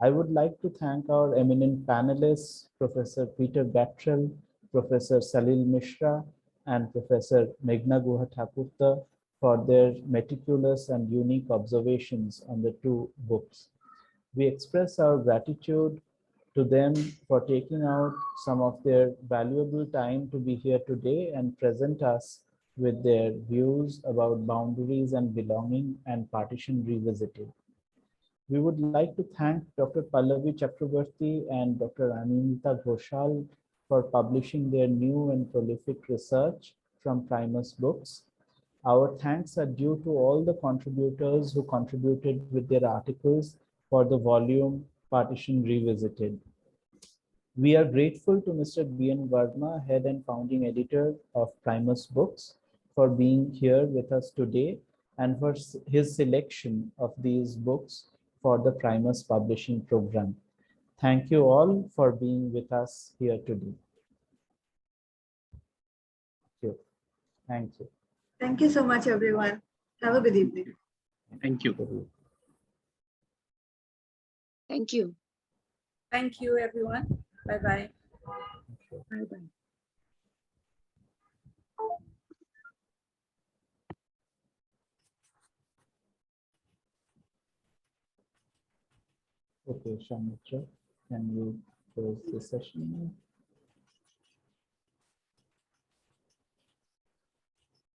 Speaker 2: I would like to thank our eminent panelists, Professor Peter Getrell, Professor Celine Mishra, and Professor Meghna for their meticulous and unique observations on the two books. We express our gratitude to them for taking out some of their valuable time to be here today and present us with their views about boundaries and belonging and partition revisited. We would like to thank Dr. Pallavi Chakravarty and Dr. Anindita Ghoshal for publishing their new and prolific research from Primus books. Our thanks are due to all the contributors who contributed with their articles for the volume Partition Revisited. We are grateful to Mr. B.N. Verma, head and founding editor of Primus Books, for being here with us today and for his selection of these books for the Primus Publishing Program. Thank you all for being with us here today. Thank you. Thank you.
Speaker 1: Thank you so much, everyone. Have a good evening.
Speaker 6: Thank you.
Speaker 8: Thank you.
Speaker 7: Thank you, everyone. Bye-bye.
Speaker 8: Bye-bye.
Speaker 2: Okay, Shamitra, can you close the session?